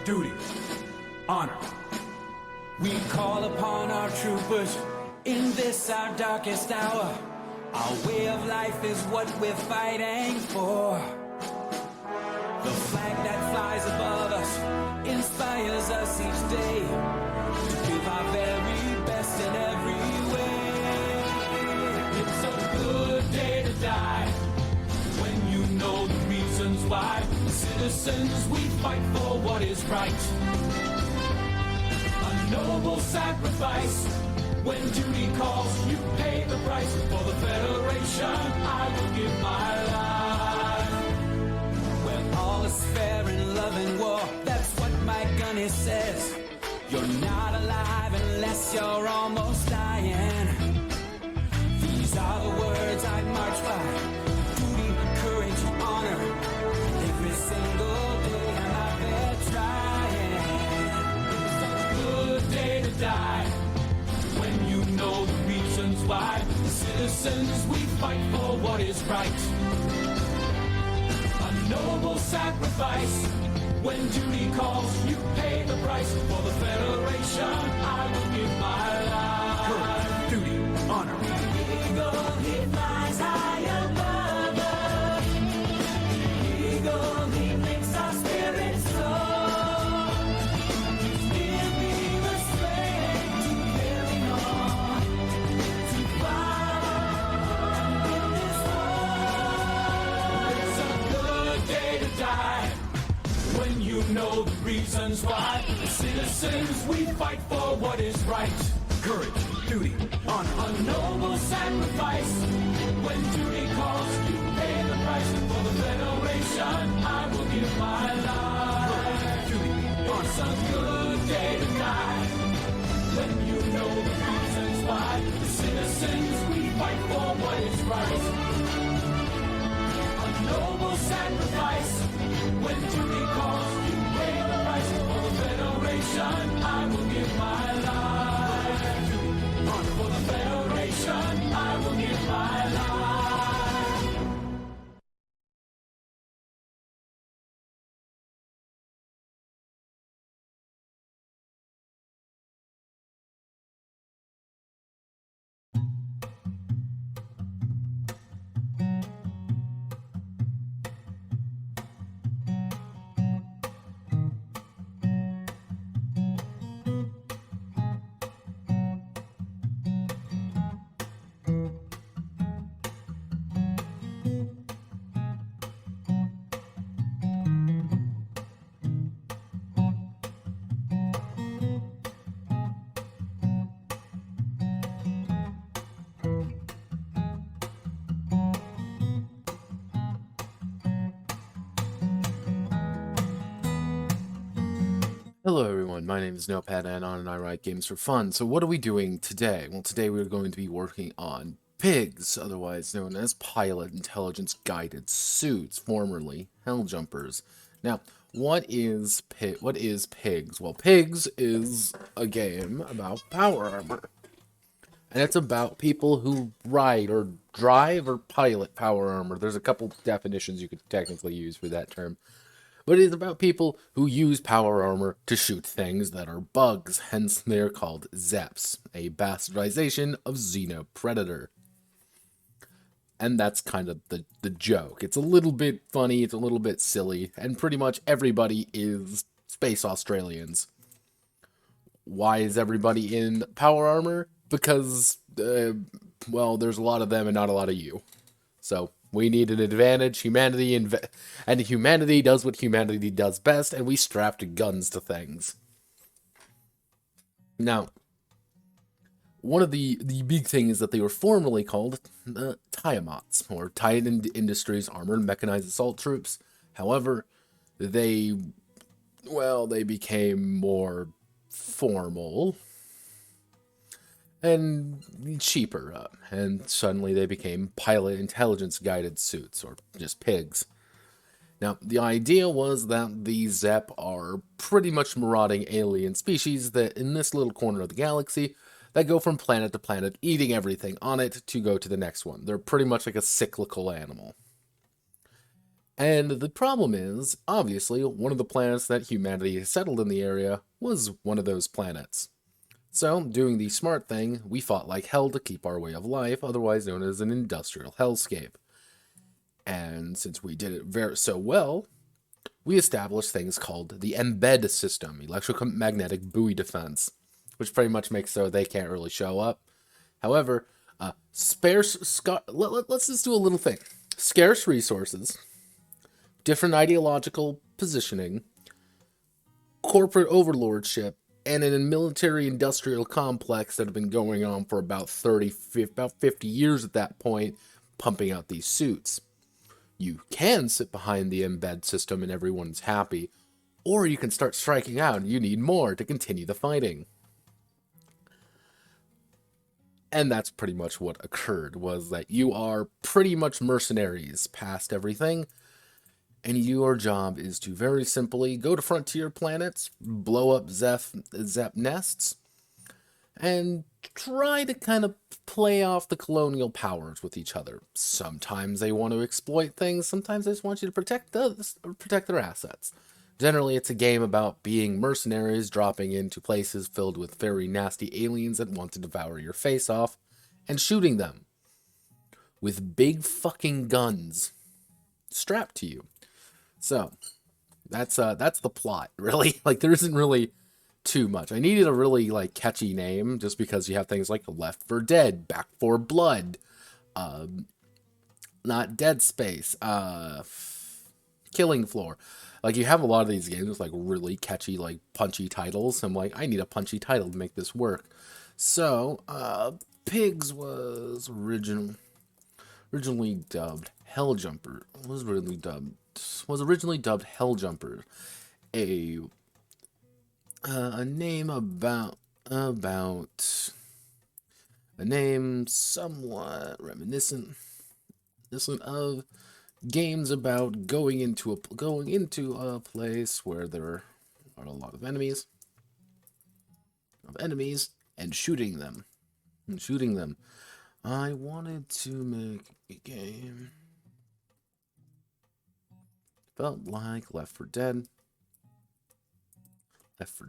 duty, honor. We call upon our troopers in this our darkest hour. Our way of life is what we're fighting for. The flag that flies above us inspires us each day to give our very best in every way. It's a good day to die when you know the reasons why. Citizens, we fight for what is right. A noble sacrifice. When duty calls, you pay the price. For the Federation, I will give my life. When all is fair in love and war, that's what my gunny says. You're not alive unless you're almost dying. These are the words I march by. Duty, courage, honor. Every single day I'm out there trying. It's a good day to die when you know the reasons why. Citizens, we fight for what is right. A noble sacrifice. When duty calls, you pay the price. For the Federation, I will give my life. Courage, duty, honor. The eagle, he flies high above us. The eagle, he makes our spirits soar. Give me the strength to carry on, to fight in this war. It's a good day to die when you know the reasons why. Citizens, we fight for what is right. Courage, duty, honor. A noble sacrifice. When duty calls, you pay the price. For the Federation, I will give my life. Courage, duty, honor. It's a good day to die when you know the reasons why. Citizens, we fight for what is right. A noble sacrifice. When duty calls, you pay the price. For the Federation, I will give my life. For the Federation, I will give my life. Hello everyone, my name is Notepad Anon and I write games for fun. So what are we doing today? Well, today we're going to be working on pigs, otherwise known as pilot intelligence guided suits, formerly Helljumpers. Now, what is pigs? Well, pigs is a game about power armor. And it's about people who ride or drive or pilot power armor. There's a couple definitions you could technically use for that term. But it is about people who use power armor to shoot things that are bugs, hence they are called Zeps, a bastardization of Xenopredator. And that's kind of the joke. It's a little bit funny, it's a little bit silly, and pretty much everybody is Space Australians. Why is everybody in power armor? Because, well, there's a lot of them and not a lot of you. So we need an advantage. Humanity does what humanity does best, and we strapped guns to things. Now, one of the big things is that they were formerly called Tiamots, or Titan Industries Armored Mechanized Assault Troops. However, they became more formal and cheaper, and suddenly they became pilot intelligence guided suits, or just pigs. Now, the idea was that the Zep are pretty much marauding alien species that, in this little corner of the galaxy, that go from planet to planet, eating everything on it to go to the next one. They're pretty much like a cyclical animal. And the problem is, obviously, one of the planets that humanity settled in the area was one of those planets. So, doing the smart thing, we fought like hell to keep our way of life, otherwise known as an industrial hellscape. And since we did it so well, we established things called the embed system, electromagnetic buoy defense, which pretty much makes so they can't really show up. However, let's just do a little thing. Scarce resources, different ideological positioning, corporate overlordship, and in a military-industrial complex that have been going on for about 50 years at that point, pumping out these suits. You can sit behind the embed system and everyone's happy, or you can start striking out and you need more to continue the fighting. And that's pretty much what occurred, was that you are pretty much mercenaries past everything, and your job is to very simply go to frontier planets, blow up Zep nests, and try to kind of play off the colonial powers with each other. Sometimes they want to exploit things, sometimes they just want you to protect their assets. Generally, it's a game about being mercenaries, dropping into places filled with very nasty aliens that want to devour your face off, and shooting them with big fucking guns strapped to you. So, that's the plot, really. Like, there isn't really too much. I needed a really, like, catchy name, just because you have things like Left 4 Dead, Back 4 Blood, not Dead Space, Killing Floor. Like, you have a lot of these games with, like, really catchy, like, punchy titles. I'm like, I need a punchy title to make this work. So, Pigs was originally dubbed Helljumper. Was originally dubbed Helljumper, a name a name somewhat reminiscent of games about going into a place where there are a lot of enemies and shooting them. I wanted to make a game. Felt like Left 4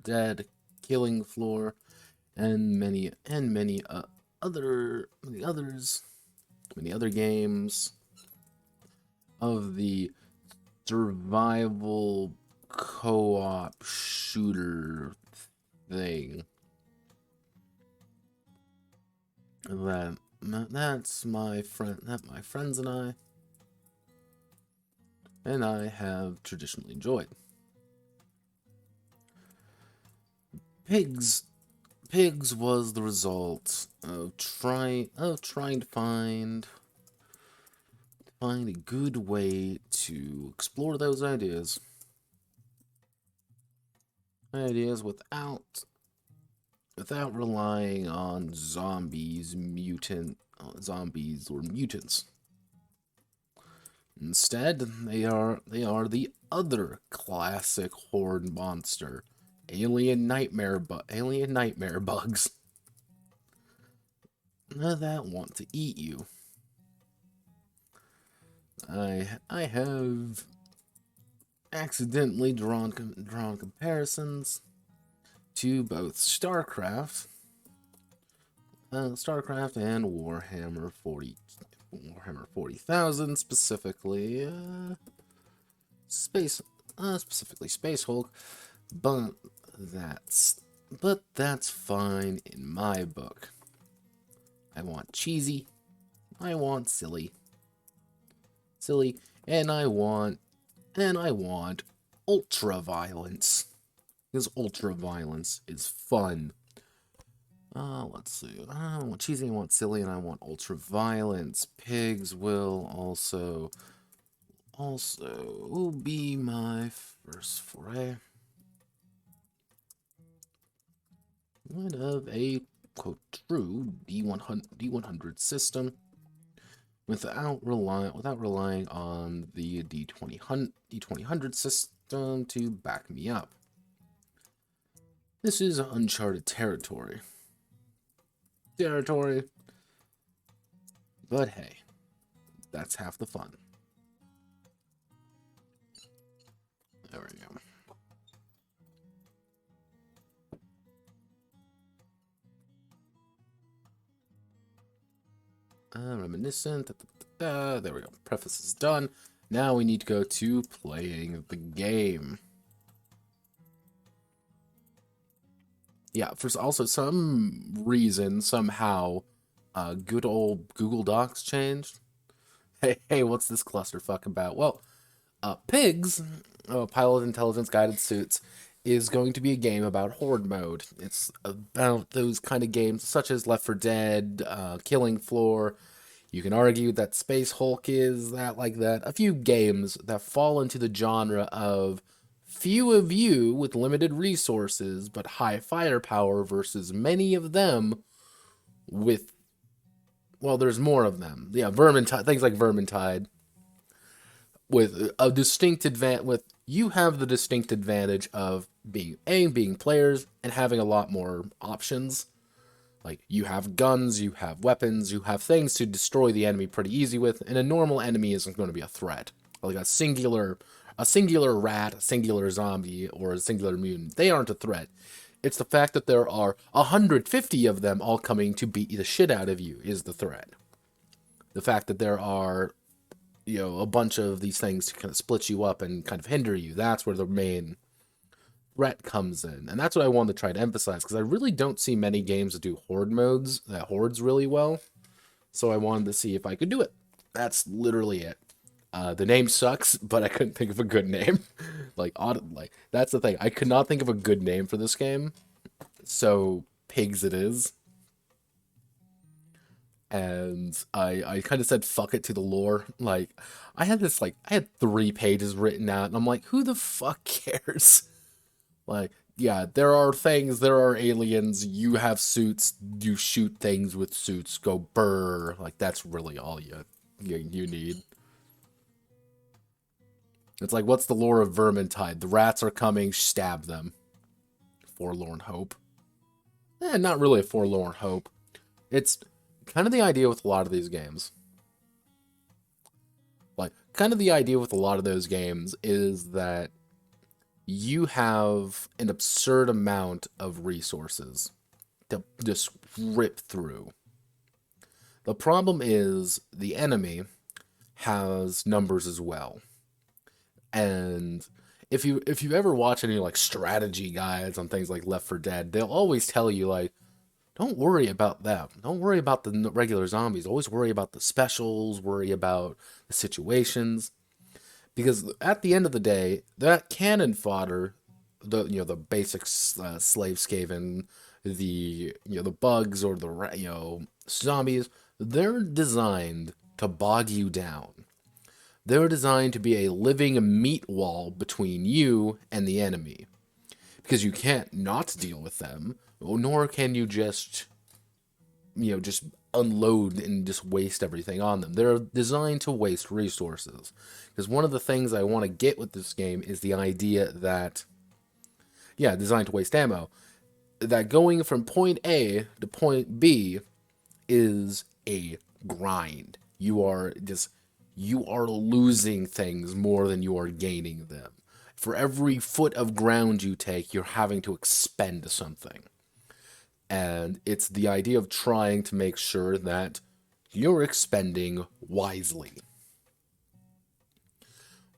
Dead, Killing Floor, and many other games of the survival co-op shooter thing. That's my friends and I have traditionally enjoyed. Pigs was the result of trying to find a good way to explore those ideas without relying on zombies or mutants. Instead, they are the other classic horde monster, alien nightmare bugs that want to eat you. I have accidentally drawn comparisons to both StarCraft and Warhammer 40,000, specifically Space Hulk, but that's fine in my book. I want cheesy, I want silly, and I want ultra violence, because ultra violence is fun. Let's see. I want cheesy, I want silly, and I want ultra violence. Pigs will also be my first foray. Of a quote true D100 system without relying on the D2000 system to back me up. This is uncharted territory. But hey, that's half the fun. There we go. Reminiscent. There we go. Preface is done. Now we need to go to playing the game. Yeah, for also some reason, somehow, good old Google Docs changed. Hey, what's this clusterfuck about? Well, Pigs, Pilot Intelligence Guided Suits, is going to be a game about Horde Mode. It's about those kind of games such as Left 4 Dead, Killing Floor. You can argue that Space Hulk is that like that. A few games that fall into the genre of few of you with limited resources but high firepower versus many of them with, well, there's more of them. Yeah, Vermintide, things like Vermintide. With a distinct advantage, with you have the distinct advantage of being players and having a lot more options. Like, you have guns, you have weapons, you have things to destroy the enemy pretty easy with, and a normal enemy isn't going to be a threat. Like a singular rat, a singular zombie, or a singular mutant, they aren't a threat. It's the fact that there are 150 of them all coming to beat the shit out of you is the threat. The fact that there are, a bunch of these things to kind of split you up and kind of hinder you, that's where the main threat comes in. And that's what I wanted to try to emphasize, because I really don't see many games that do horde modes, that hordes really well. So I wanted to see if I could do it. That's literally it. The name sucks, but I couldn't think of a good name. That's the thing. I could not think of a good name for this game. So, Pigs it is. And I kind of said fuck it to the lore. Like, I had 3 pages written out, and I'm like, who the fuck cares? Like, yeah, there are things, there are aliens, you have suits, you shoot things with suits, go brr. Like, that's really all you need. It's like, what's the lore of Vermintide? The rats are coming, stab them. Forlorn hope. Not really a forlorn hope. It's kind of the idea with a lot of these games. Like, kind of the idea with a lot of those games is that you have an absurd amount of resources to just rip through. The problem is the enemy has numbers as well. And if you ever watch any like strategy guides on things like Left 4 Dead, they'll always tell you like, don't worry about them. Don't worry about the regular zombies. Always worry about the specials, worry about the situations. Because at the end of the day, that cannon fodder, the basic slave skaven, the bugs or the zombies, they're designed to bog you down. They're designed to be a living meat wall between you and the enemy. Because you can't not deal with them, nor can you just unload and just waste everything on them. They're designed to waste resources. Because one of the things I want to get with this game is the idea that, designed to waste ammo, that going from point A to point B is a grind. You are losing things more than you are gaining them. For every foot of ground you take, you're having to expend something. And it's the idea of trying to make sure that you're expending wisely.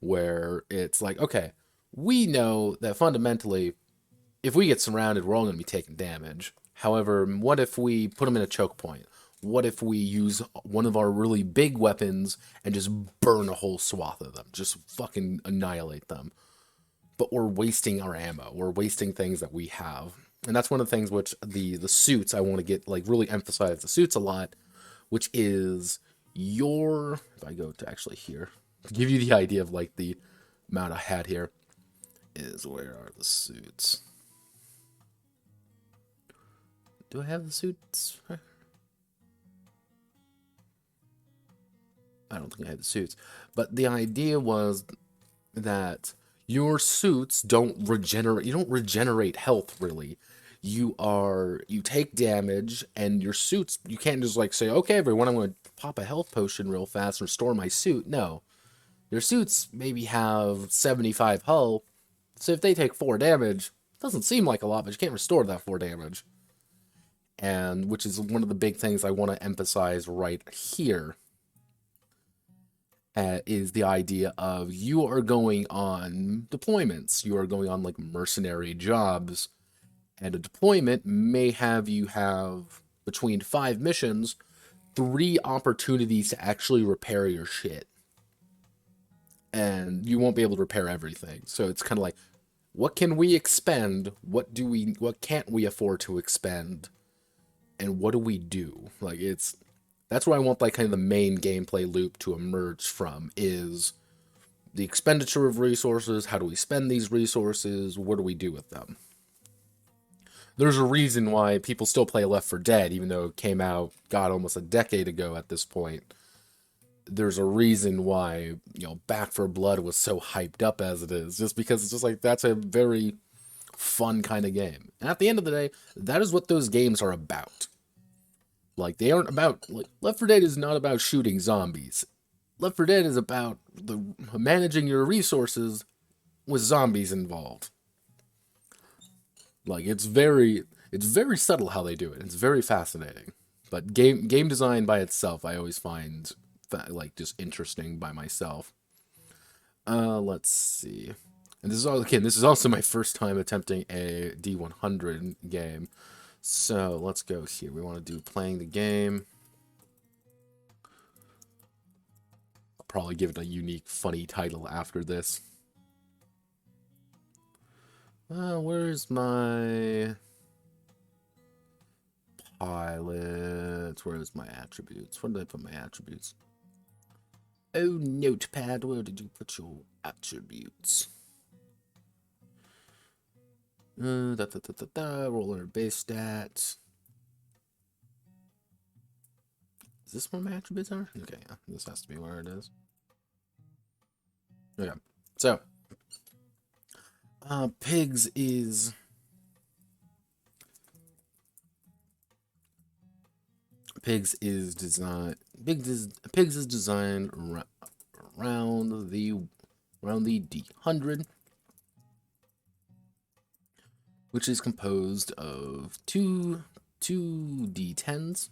Where it's like, okay, we know that fundamentally, if we get surrounded, we're all going to be taking damage. However, what if we put them in a choke point? What if we use one of our really big weapons and just burn a whole swath of them? Just fucking annihilate them. But we're wasting our ammo. We're wasting things that we have. And that's one of the things which the suits, I want to get, like, really emphasize the suits a lot, which is if I go to actually here, to give you the idea of, like, the amount I had here, is where are the suits? Do I have the suits? I don't think I had the suits. But the idea was that your suits don't regenerate. You don't regenerate health, really. You take damage, and your suits, you can't just like say, okay, everyone, I'm going to pop a health potion real fast and restore my suit. No. Your suits maybe have 75 hull, So if they take 4 damage, doesn't seem like a lot, but you can't restore that 4 damage. And which is one of the big things I want to emphasize right here. Is the idea of you are going on deployments. You are going on like mercenary jobs. And a deployment may have you have between 5 missions, 3 opportunities to actually repair your shit. And you won't be able to repair everything. So it's kind of like, what can we expend? What can't we afford to expend? And what do we do? Like, that's where I want like kind of the main gameplay loop to emerge from, is the expenditure of resources. How do we spend these resources? What do we do with them? There's a reason why people still play Left 4 Dead, even though it came out, God, almost a decade ago at this point. There's a reason why, Back 4 Blood was so hyped up as it is, just because it's just like, that's a very fun kind of game. And at the end of the day, that is what those games are about. Like, they aren't about, like, Left 4 Dead is not about shooting zombies. Left 4 Dead is about managing your resources with zombies involved. Like, it's very subtle how they do it. It's very fascinating. But game design by itself, I always find like just interesting by myself. Let's see. And this is also my first time attempting a D100 game. So let's go here. We want to do playing the game. I'll probably give it a unique, funny title after this. Where's my pilot? Where's my attributes? Where did I put my attributes? Oh, notepad, where did you put your attributes? Roller base stats. Is this where my attributes are? Okay, yeah, this has to be where it is. Okay, so Pigs is designed around the D100, which is composed of two D10s.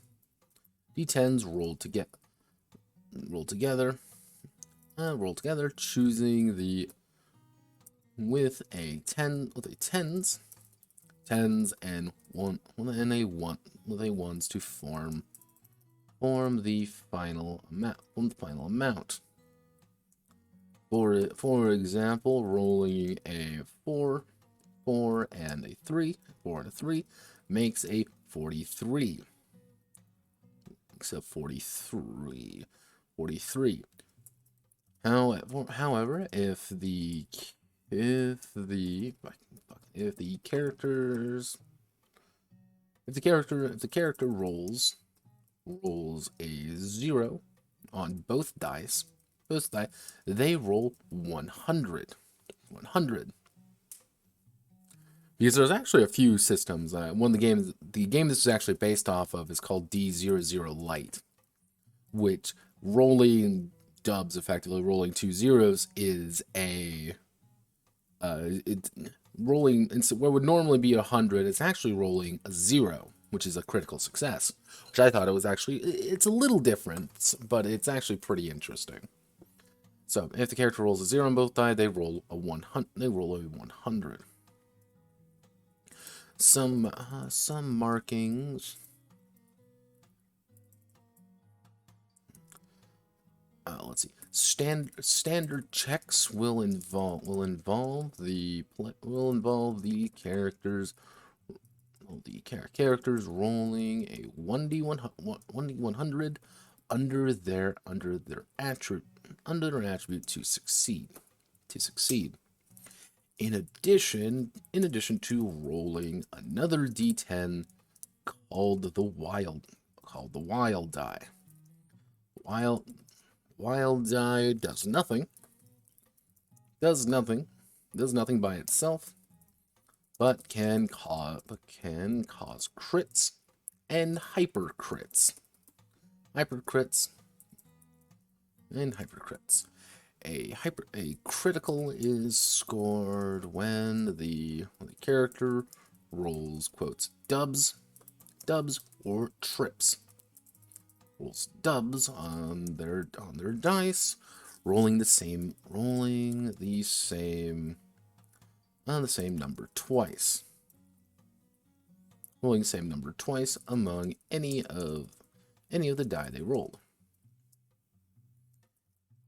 D10s rolled together, choosing the with a 10s and a ones to form the final amount. For example, rolling a 4 and a 3, 4 and a 3 makes a 43. Except 43. However, if the character rolls a 0 on both dice, they roll 100. Because there's actually a few systems. One of the game this is actually based off of is called D00 Light, which rolling dubs, effectively rolling 2 zeros, is rolling, and so what would normally be 100, it's actually rolling a 0, which is a critical success, which I thought it's a little different, but it's actually pretty interesting. So if the character rolls a 0 on both die, they roll a 100. Some markings. Let's see. Standard checks will involve the characters rolling a 1d100 under their attribute to succeed. In addition to rolling another d10 called the wild die. Wild die does nothing by itself, but can cause crits and hyper crits. A critical is scored when the character rolls quotes dubs, or trips. Rolls dubs on their dice, rolling the same number twice. Rolling the same number twice among any of the die they rolled.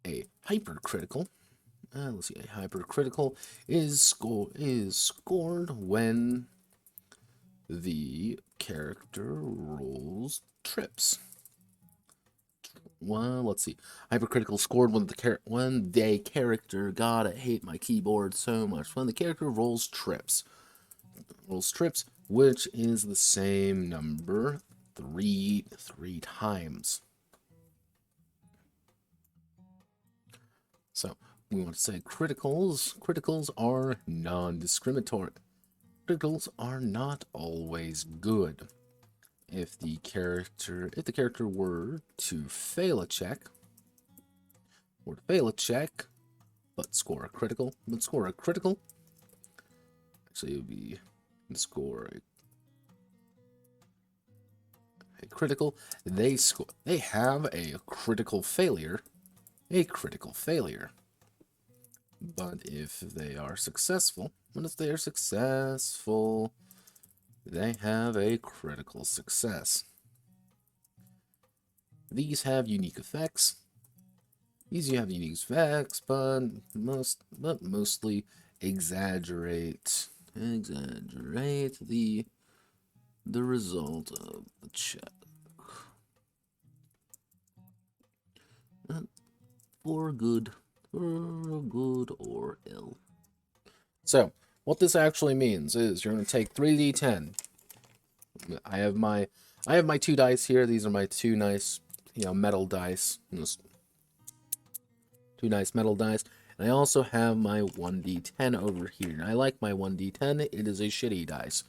A hypercritical. Let's see. A hypercritical is scored when the character rolls trips. Well, let's see. Hypercritical scored when the character. God, I hate my keyboard so much. When the character rolls trips. Which is the same number three times. So we want to say criticals. Criticals are non-discriminatory. Criticals are not always good. If the character were to fail a check, but score a critical, actually it would be score a critical. They have a critical failure. But if they are successful, they have a critical success. These have unique effects. But mostly exaggerate the result of the check. For good or ill. So, what this actually means is you're going to take 3d10. I have my 2 dice here. These are my 2 nice, metal dice. 2 nice metal dice. And I also have my 1d10 over here. And I like my 1d10. It is a shitty dice.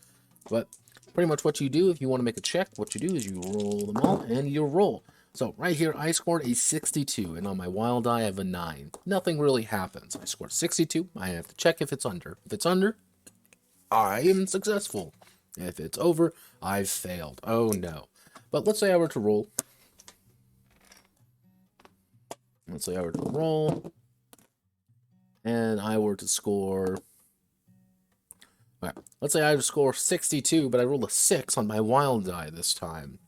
But pretty much what you do if you want to make a check, what you do is you roll them all and you roll. So right here, I scored a 62, and on my wild die, I have a 9. Nothing really happens. I scored 62. I have to check if it's under. If it's under, I am successful. If it's over, I've failed. Oh no. But let's say I were to roll. And I were to score. Alright, let's say I score 62, but I rolled a 6 on my wild die this time.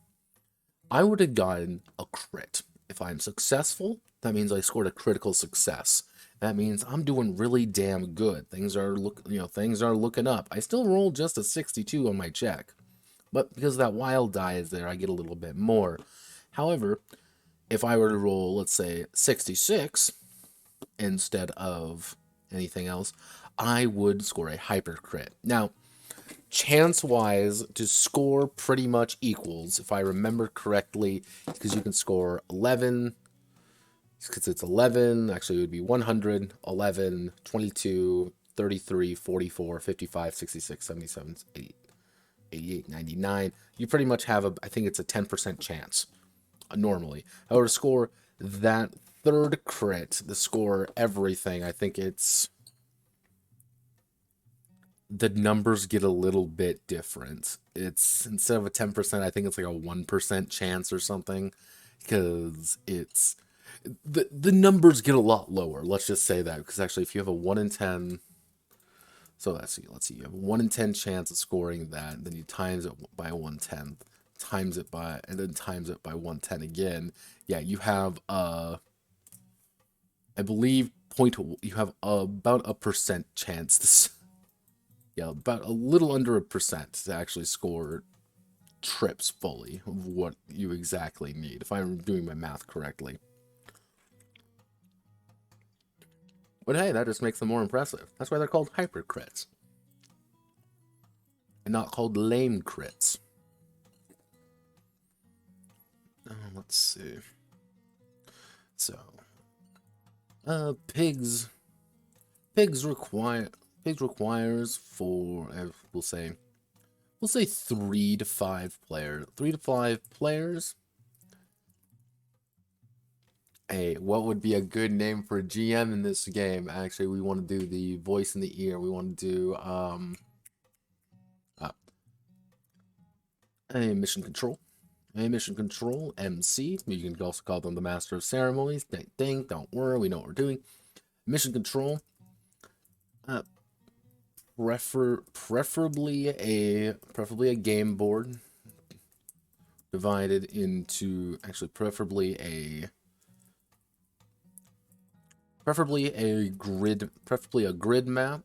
I would have gotten a crit. If I'm successful, that means I scored a critical success. That means I'm doing really damn good. Things are looking up. I still rolled just a 62 on my check, but because that wild die is there, I get a little bit more. However, if I were to roll, let's say 66 instead of anything else, I would score a hyper crit. Now, chance-wise, to score pretty much equals, if I remember correctly, because you can score 11, because it's 11, actually it would be 100, 11, 22, 33, 44, 55, 66, 77, 88, 99. You pretty much have I think it's a 10% chance, normally. However, to score that third crit, to score everything, I think the numbers get a little bit different. It's, instead of a 10%, I think it's like a 1% chance or something, because it's, the numbers get a lot lower. Let's just say that, because actually if you have a 1 in 10, so let's see, you have a 1 in 10 chance of scoring that, then you times it by 1/10, and then times it by 1/10 again. Yeah, you have, I believe, you have about a percent chance to, yeah, about a little under 1% to actually score trips fully of what you exactly need, if I'm doing my math correctly. But hey, that just makes them more impressive. That's why they're called hyper crits, and not called lame crits. Let's see. So, pigs requires for, we'll say 3 to 5 players. 3 to 5 players. Hey, what would be a good name for a GM in this game? Actually, we want to do the voice in the ear. We want to do uh, a mission control. A mission control MC. You can also call them the master of ceremonies. Ding, ding. Don't worry, we know what we're doing. Mission control. Uh, preferably a game board divided into preferably a grid map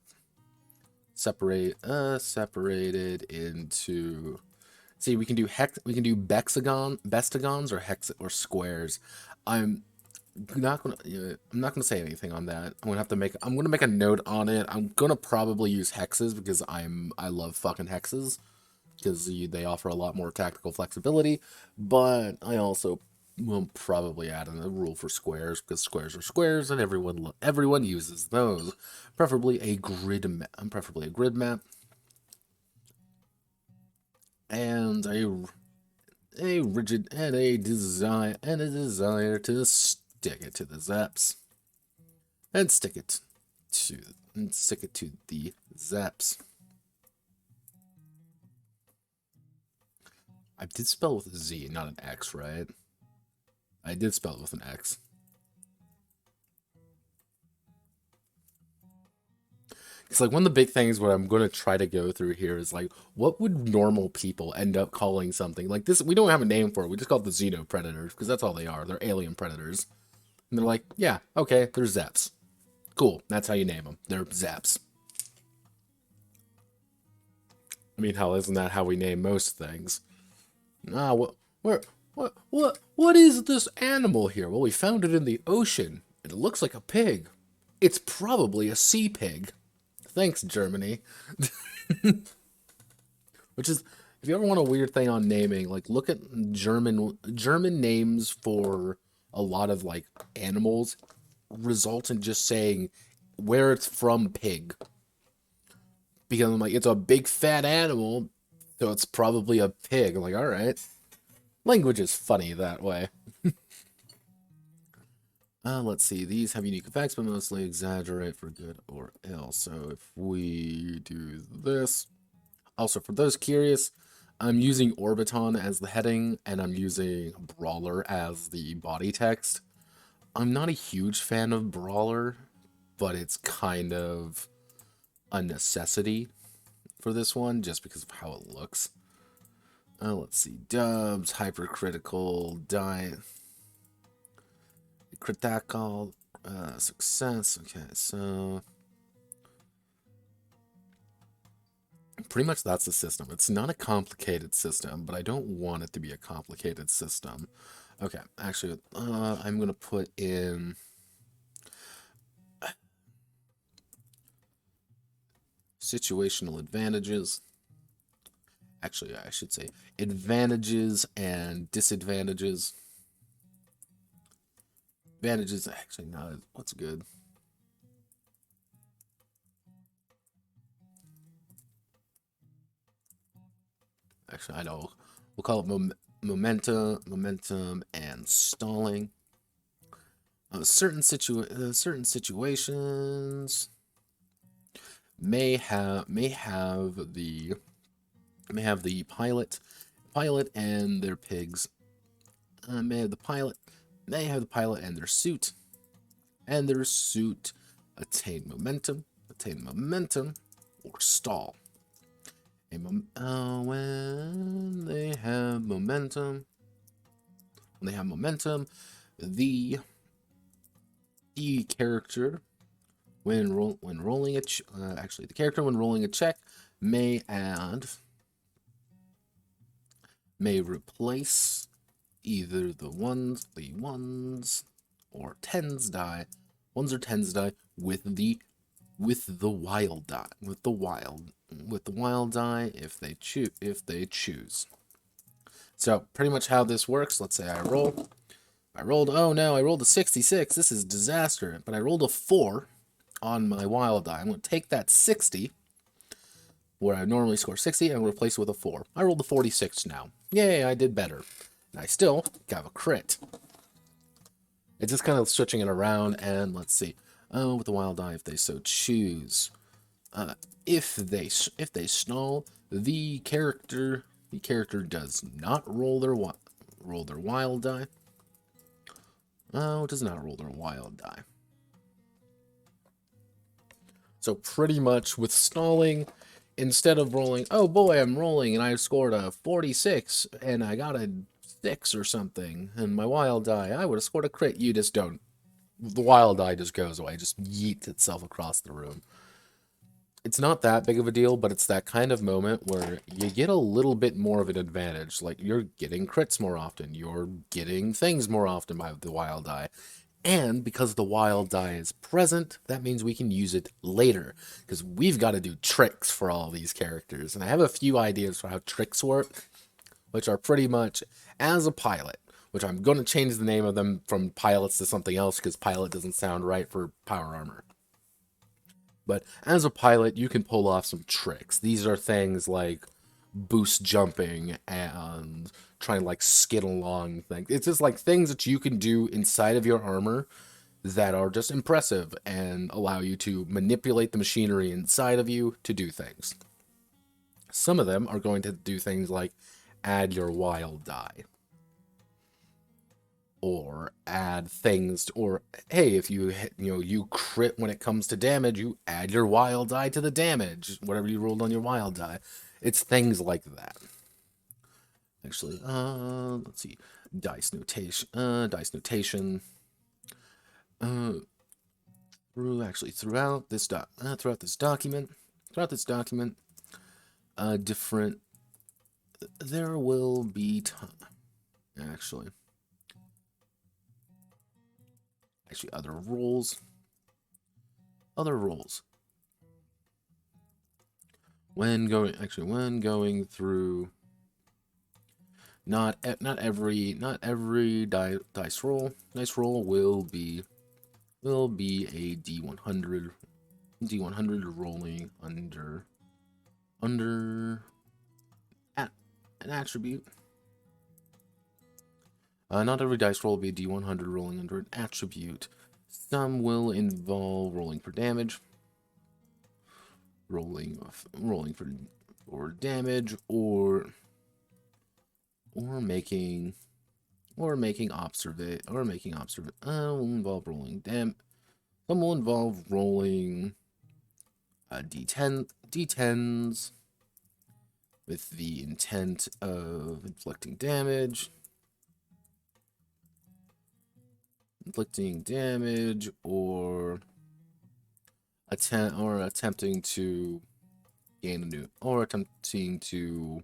separated into. See, we can do bestagons or squares. I'm I'm not gonna say anything on that. I'm gonna make a note on it. I'm gonna probably use hexes because I love fucking hexes because they offer a lot more tactical flexibility. But I also will probably add in a rule for squares because squares are squares and everyone uses those. Preferably a grid map and a rigid and a desire to stick it to the zaps and stick it to the zaps. I did spell with a Z, not an X, right? I did spell it with an X. It's like one of the big things what I'm going to try to go through here is like, what would normal people end up calling something like this? We don't have a name for it. We just call it the Xeno Predators because that's all they are. They're alien predators. And they're like, yeah, okay, they're Zaps. Cool, that's how you name them. They're Zaps. I mean, hell, isn't that how we name most things? Ah, what is this animal here? Well, we found it in the ocean. It looks like a pig. It's probably a sea pig. Thanks, Germany. Which is, if you ever want a weird thing on naming, like look at German names for a lot of like animals result in just saying where it's from pig. Because I'm like, it's a big fat animal, so it's probably a pig. I'm like, all right. Language is funny that way. Let's see. These have unique effects, but mostly exaggerate for good or ill. So if we do this, also for those curious, I'm using Orbiton as the heading, and I'm using Brawler as the body text. I'm not a huge fan of Brawler, but it's kind of a necessity for this one, just because of how it looks. Let's see. Dubs, hypercritical, die, critical, success. Okay, so pretty much that's the system. It's not a complicated system, but I don't want it to be a complicated system. Okay, actually, I'm going to put in situational advantages. Actually, I should say advantages and disadvantages. Advantages, actually, not what's good. Actually, I know. We'll call it momentum, and stalling. Certain situations may have the pilot and their pigs. May have the pilot and their suit, attain momentum, or stall. When they have momentum, the character when rolling a check may replace either the ones or tens die with the wild die if they choose. So pretty much how this works, let's say I rolled, oh no, I rolled a 66, this is disaster, but I rolled a 4 on my wild die. I'm going to take that 60, where I normally score 60, and replace it with a 4. I rolled a 46 now. Yay, I did better. And I still got a crit. It's just kind of switching it around, and let's see. Oh, with the wild die, if they so choose. If they stall, the character does not roll their wild die. Oh, it does not roll their wild die. So pretty much with stalling, instead of rolling, oh boy, I'm rolling and I scored a 46 and I got a 6 or something, and my wild die, I would have scored a crit. You just don't. The wild die just goes away, just yeets itself across the room. It's not that big of a deal, but it's that kind of moment where you get a little bit more of an advantage. Like, you're getting crits more often, you're getting things more often by the wild die. And because the wild die is present, that means we can use it later. Because we've got to do tricks for all these characters. And I have a few ideas for how tricks work, which are pretty much as a pilot, which I'm going to change the name of them from pilots to something else because pilot doesn't sound right for power armor. But as a pilot, you can pull off some tricks. These are things like boost jumping and trying to like skid along things. It's just like things that you can do inside of your armor that are just impressive and allow you to manipulate the machinery inside of you to do things. Some of them are going to do things like add your wild die, or add things, or hey, if you you crit when it comes to damage, you add your wild die to the damage, whatever you rolled on your wild die. It's things like that. Actually, let's see, dice notation, throughout this document, different, there will be actually other rules. When going through, not every dice roll will be a D100 rolling under an attribute. Not every dice roll will be a D100 rolling under an attribute. Some will involve rolling for damage, rolling for damage, or making observation. Will involve rolling Some will involve rolling D10s with the intent of inflicting damage. Or attempting to gain a new, or attempting to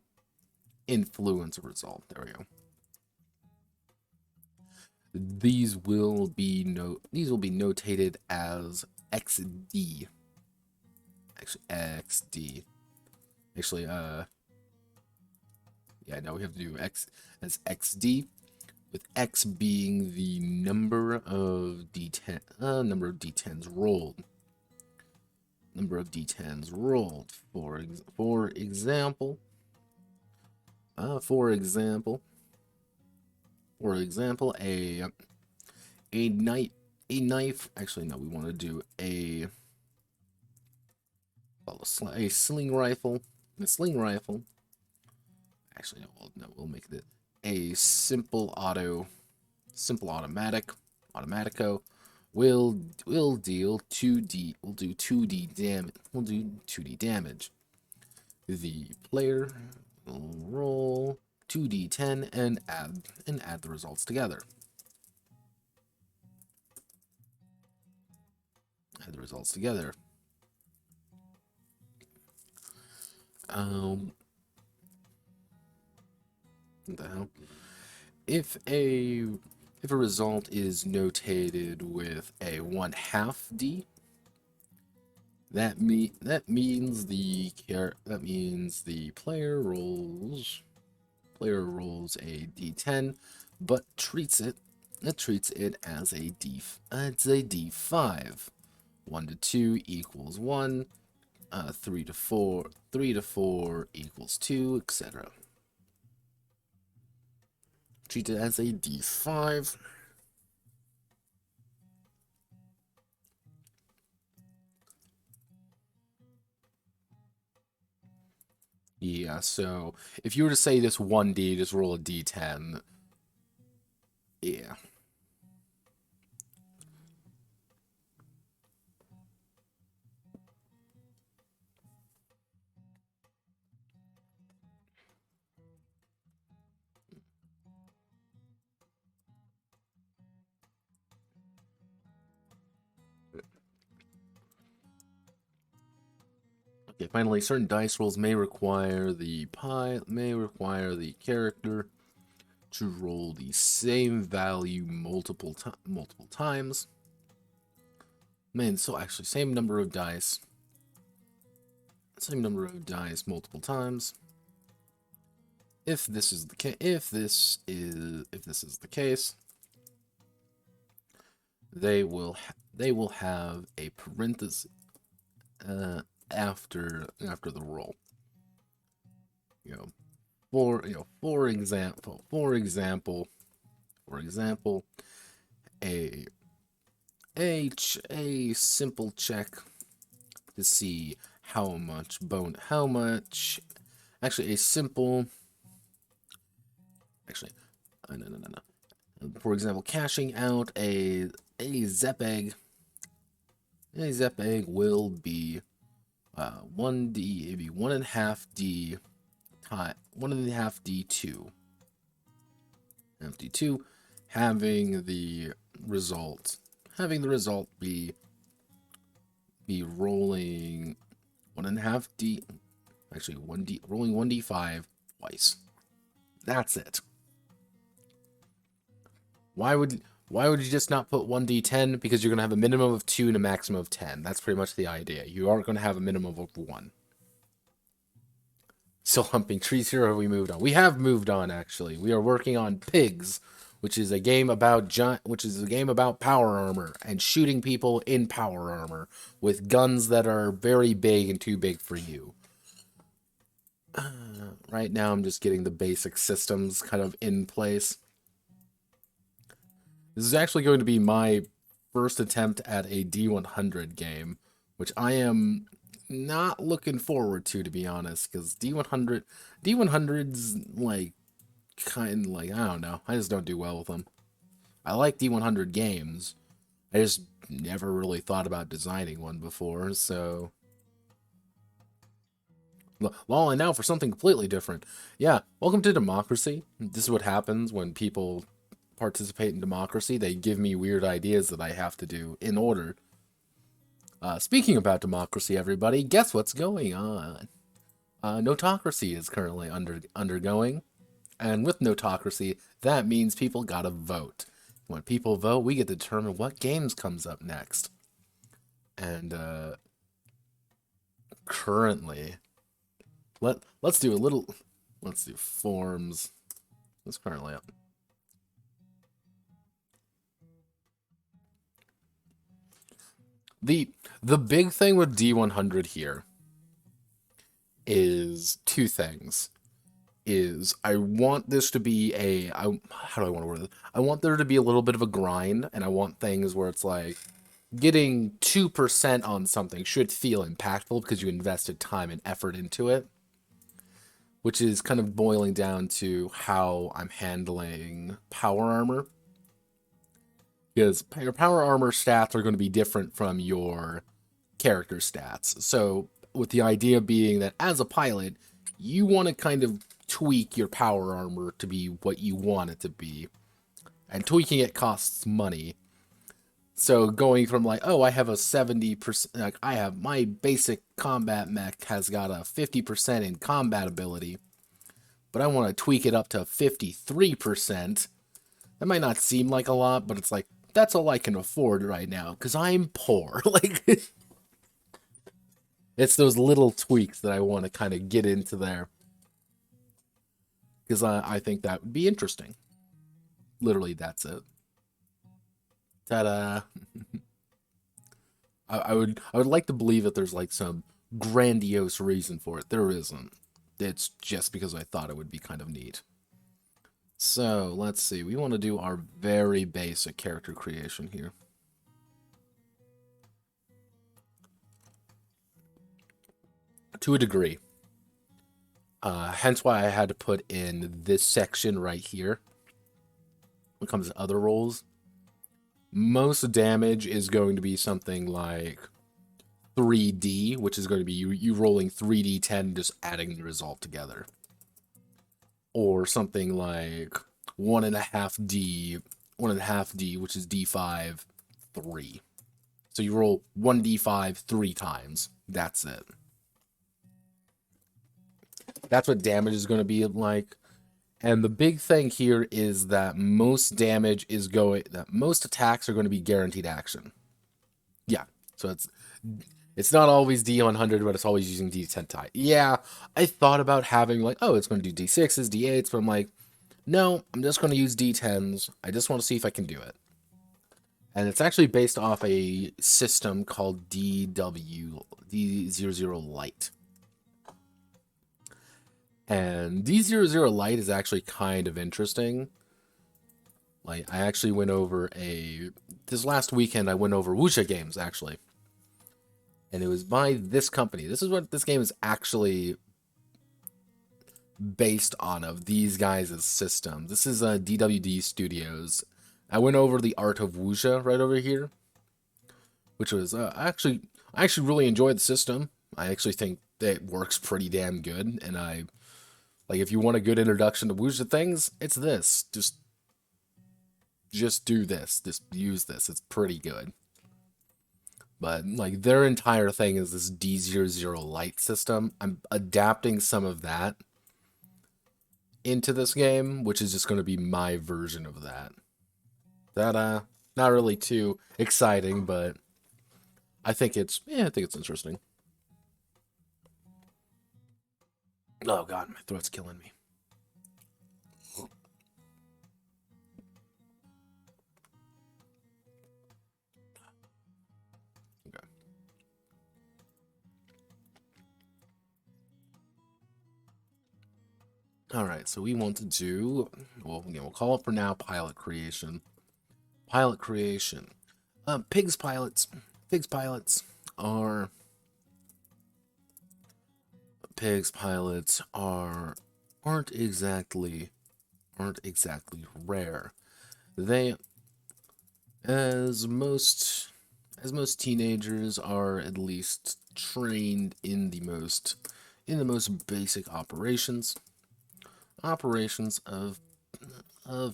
influence a result. There we go. These will be notated as XD. Actually, XD. Actually, yeah, now we have to do X as XD, with X being the number of D10s rolled. For example, a knife. Actually, no, we want to do a sling rifle. Actually, no, we'll make it a simple automatico. Will deal 2D. We'll do 2D damage. The player will roll 2d10 and add the results together. What the hell? If a result is notated with a 1/2 D, that means the player rolls a D10, but treats it as a D5. 1 to 2 equals 1, 3 to 4 equals 2, etc. Treat it as a D5. Yeah, so if you were to say this 1D, just roll a D10. Yeah. Okay, finally, certain dice rolls may require the character to roll the same value multiple times. Man, so actually, same number of dice multiple times. If this is the case, if this is the case, they will have a parenthesis after the roll. You know, for example, a a simple check to see how much actually a simple no. For example, cashing out a Zep egg. A Zep egg will be 1D, it'd be 1.5D time 1.5D2. FD2 having the result be rolling 1.5D, actually 1D, rolling 1D5 twice. That's it. Why would you just not put 1D10? Because you're going to have a minimum of 2 and a maximum of 10. That's pretty much the idea. You aren't going to have a minimum of 1. Still humping trees here, or have we moved on? We have moved on, actually. We are working on Pigs, which is a game about power armor and shooting people in power armor with guns that are very big and too big for you. Right now, I'm just getting the basic systems kind of in place. This is actually going to be my first attempt at a D100 game, which I am not looking forward to be honest, because D100's like kind of like, I don't know, I just don't do well with them. I like D100 games, I just never really thought about designing one before, so lol, and now for something completely different. Yeah, welcome to democracy. This is what happens when people participate in democracy. They give me weird ideas that I have to do in order. Speaking about democracy, everybody, guess what's going on? Notocracy is currently undergoing, and with Notocracy, that means people gotta vote. When people vote, we get to determine what games comes up next. And currently, let's do forms. What's currently up? The big thing with D100 here is two things. I want this to be how do I want to word it? I want there to be a little bit of a grind, and I want things where it's like getting 2% on something should feel impactful because you invested time and effort into it, which is kind of boiling down to how I'm handling power armor. Because your power armor stats are going to be different from your character stats. So, with the idea being that as a pilot, you want to kind of tweak your power armor to be what you want it to be. And tweaking it costs money. So, going from like, oh, I have a 70%, like, I have my basic combat mech has got a 50% in combat ability, but I want to tweak it up to 53%. That might not seem like a lot, but it's like, that's all I can afford right now, because I'm poor. Like, it's those little tweaks that I want to kind of get into there. Because I think that would be interesting. Literally, that's it. Ta-da! I would like to believe that there's like some grandiose reason for it. There isn't. It's just because I thought it would be kind of neat. So, let's see. We want to do our very basic character creation here. To a degree. Hence why I had to put in this section right here. When it comes to other rolls, most damage is going to be something like 3D, which is going to be you rolling 3d10 and just adding the result together. Or something like 1.5D, which is D5, 3. So you roll 1d5 3 times. That's it. That's what damage is going to be like. And the big thing here is that most attacks are going to be guaranteed action. Yeah, so it's not always D100, but it's always using D10 tie. Yeah, I thought about having like, oh, it's going to do D6s, D8s, but I'm like, no, I'm just going to use D10s. I just want to see if I can do it. And it's actually based off a system called D00 Light. And D00 Light is actually kind of interesting. Like, I actually went over this last weekend, I went over Wuxia games, actually. And it was by this company. This is what this game is actually based on of these guys' system. This is DWD Studios. I went over the Art of Wuxia right over here, which was I actually really enjoyed the system. I actually think that it works pretty damn good, and like, if you want a good introduction to Wuxia things, it's this. Just do this. Just use this. It's pretty good. But, like, their entire thing is this D00 Light system. I'm adapting some of that into this game, which is just going to be my version of that. That, not really too exciting, but I think it's interesting. Oh god, my throat's killing me. Okay. Alright, so we want to do, well, again, we'll call it for now pilot creation. Pilot creation. Pigs pilots are aren't exactly rare. They, as most teenagers are at least trained in the most basic operations of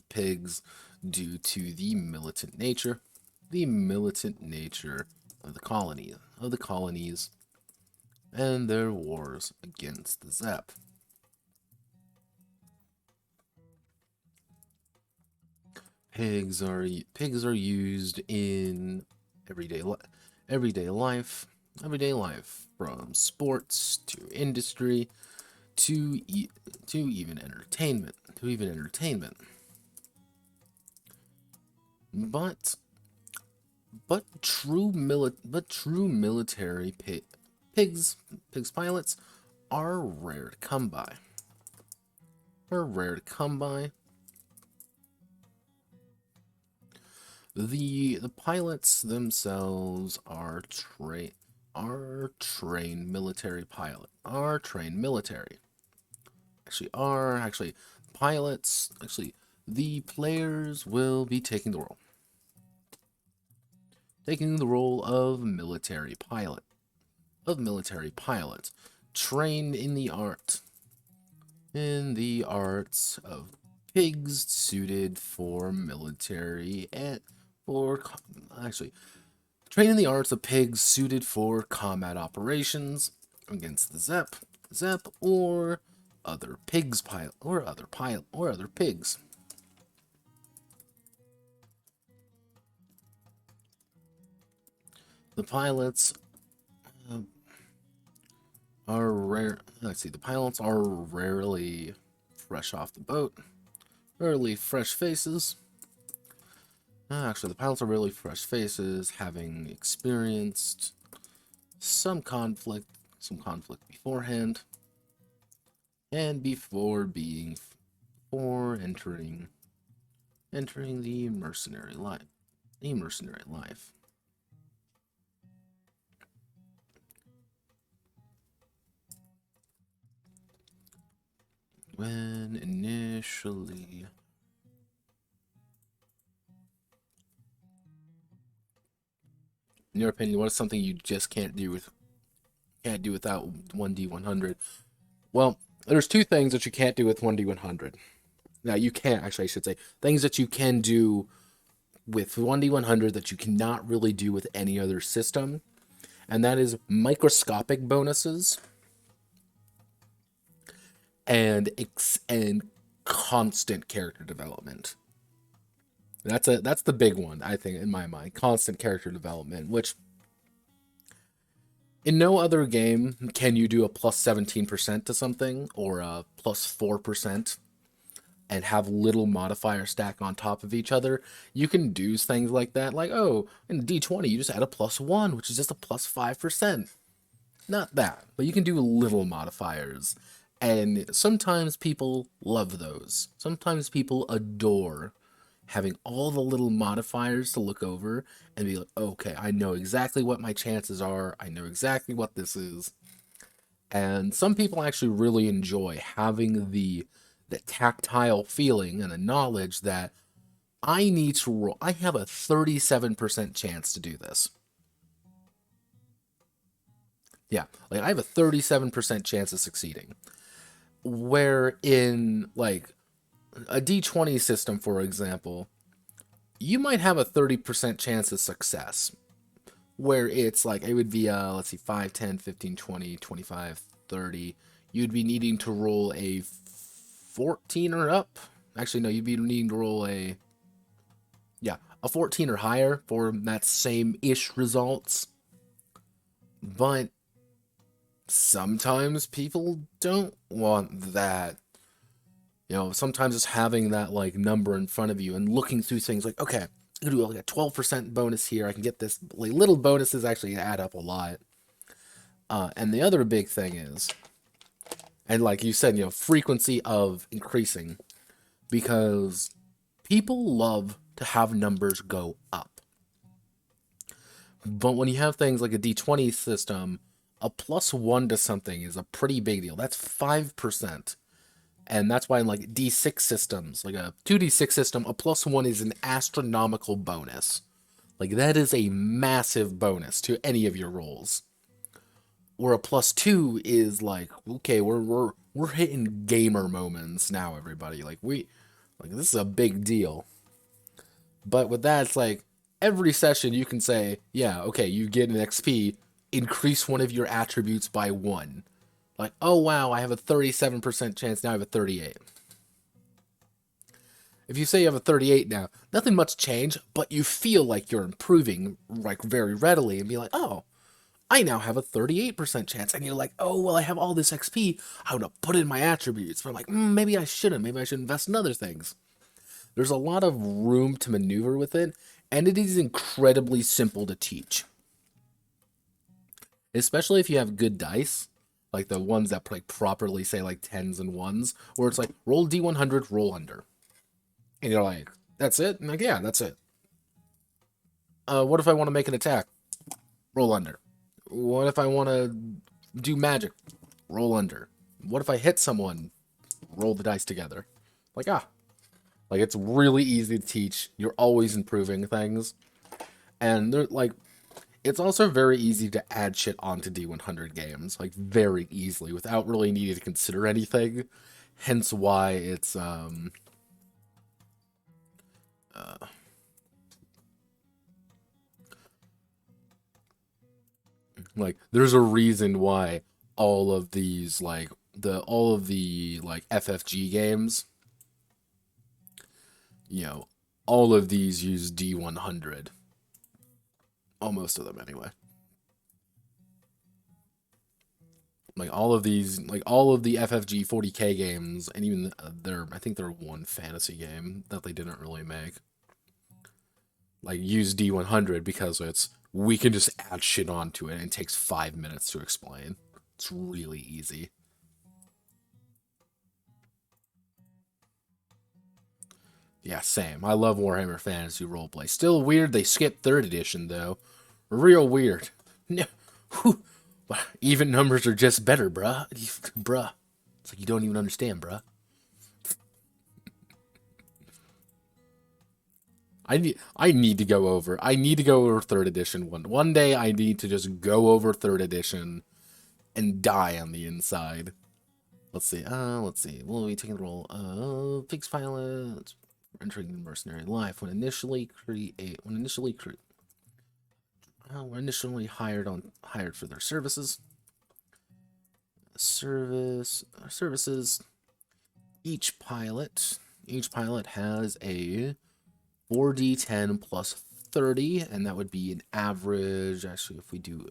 pigs due to the militant nature of the colonies and their wars against the Zepp. Pigs are used in everyday life, from sports to industry to even entertainment, But true military pigs pilots are rare to come by. The pilots themselves are trained military. The players will be taking the role of military pilot, trained in the arts of pigs, suited for military trained in the arts of pigs suited for combat operations against the Zepp or other pigs or other pigs. The pilots are rare. Let's see. The pilots are rarely fresh off the boat. Rarely fresh faces. Actually, the pilots are really fresh faces, having experienced some conflict beforehand, and before entering the mercenary life. When initially... In your opinion, what is something you just can't do without 1D100? Well, there's two things that you can't do with 1D100. Now, you can't, actually, I should say, things that you can do with 1D100 that you cannot really do with any other system, and that is microscopic bonuses and constant character development. That's the big one, I think, in my mind. Constant character development, which in no other game can you do a plus 17% to something or a plus 4% and have little modifier stack on top of each other. You can do things like that, like, oh, in D20 you just add a plus 1, which is just a plus 5%. Not that, but you can do little modifiers. And sometimes people love those. Sometimes people adore having all the little modifiers to look over and be like, okay, I know exactly what my chances are. I know exactly what this is. And some people actually really enjoy having the tactile feeling and the knowledge that I need to roll. I have a 37% chance to do this. Yeah, like I have a 37% chance of succeeding. Where in like a D20 system, for example, you might have a 30% chance of success. Where it's like, it would be, let's see, 5, 10, 15, 20, 25, 30. You'd be needing to roll a 14 or up. Actually, no, you'd be needing to roll a 14 or higher for that same-ish results. But sometimes people don't want that. You know, sometimes just having that, like, number in front of you and looking through things like, okay, I can do like a 12% bonus here. I can get this. Like, little bonuses actually add up a lot. And the other big thing is, and like you said, you know, frequency of increasing, because people love to have numbers go up. But when you have things like a D20 system, a plus 1 to something is a pretty big deal. That's 5%. And that's why in like D6 systems, like a 2D6 system, a plus 1 is an astronomical bonus. Like, that is a massive bonus to any of your rolls. Where a plus 2 is like, okay, we're hitting gamer moments now, everybody. Like, this is a big deal. But with that, it's like, every session you can say, yeah, okay, you get an XP, increase one of your attributes by 1. Like, oh wow, I have a 37% chance, now I have a 38. If you say you have a 38 now, nothing much changed, but you feel like you're improving, like, very readily, and be like, oh, I now have a 38% chance. And you're like, oh, well, I have all this XP, I would have put in my attributes. But I'm like, maybe I shouldn't, maybe I should invest in other things. There's a lot of room to maneuver with it, and it is incredibly simple to teach. Especially if you have good dice, like the ones that like properly say like 10s and 1s, where it's like, roll D100, roll under. And you're like, that's it? I'm like, yeah, that's it. What if I want to make an attack? Roll under. What if I want to do magic? Roll under. What if I hit someone? Roll the dice together. Like, like, it's really easy to teach. You're always improving things. And they're like, it's also very easy to add shit onto D100 games, like, very easily, without really needing to consider anything. Hence why it's, like, there's a reason why all of these, like, all of the, like, FFG games, you know, all of these use D100. Most of them, anyway. Like, all of these, like, all of the FFG 40K games, and even I think there's one fantasy game that they didn't really make, like, use D100 because we can just add shit onto it and it takes 5 minutes to explain. It's really easy. Yeah, same. I love Warhammer Fantasy Roleplay. Still weird they skipped 3rd edition, though. Real weird. No. Even numbers are just better, bruh. Bruh. It's like, you don't even understand, bruh. I need to go over. I need to go over third edition one day. I need to just go over third edition and die on the inside. Let's see. Let's see. Will we take the role of Pig's pilot entering the mercenary life when initially hired for their services. Services. Each pilot has a 4d10 plus 30, and that would be an average. Actually, if we do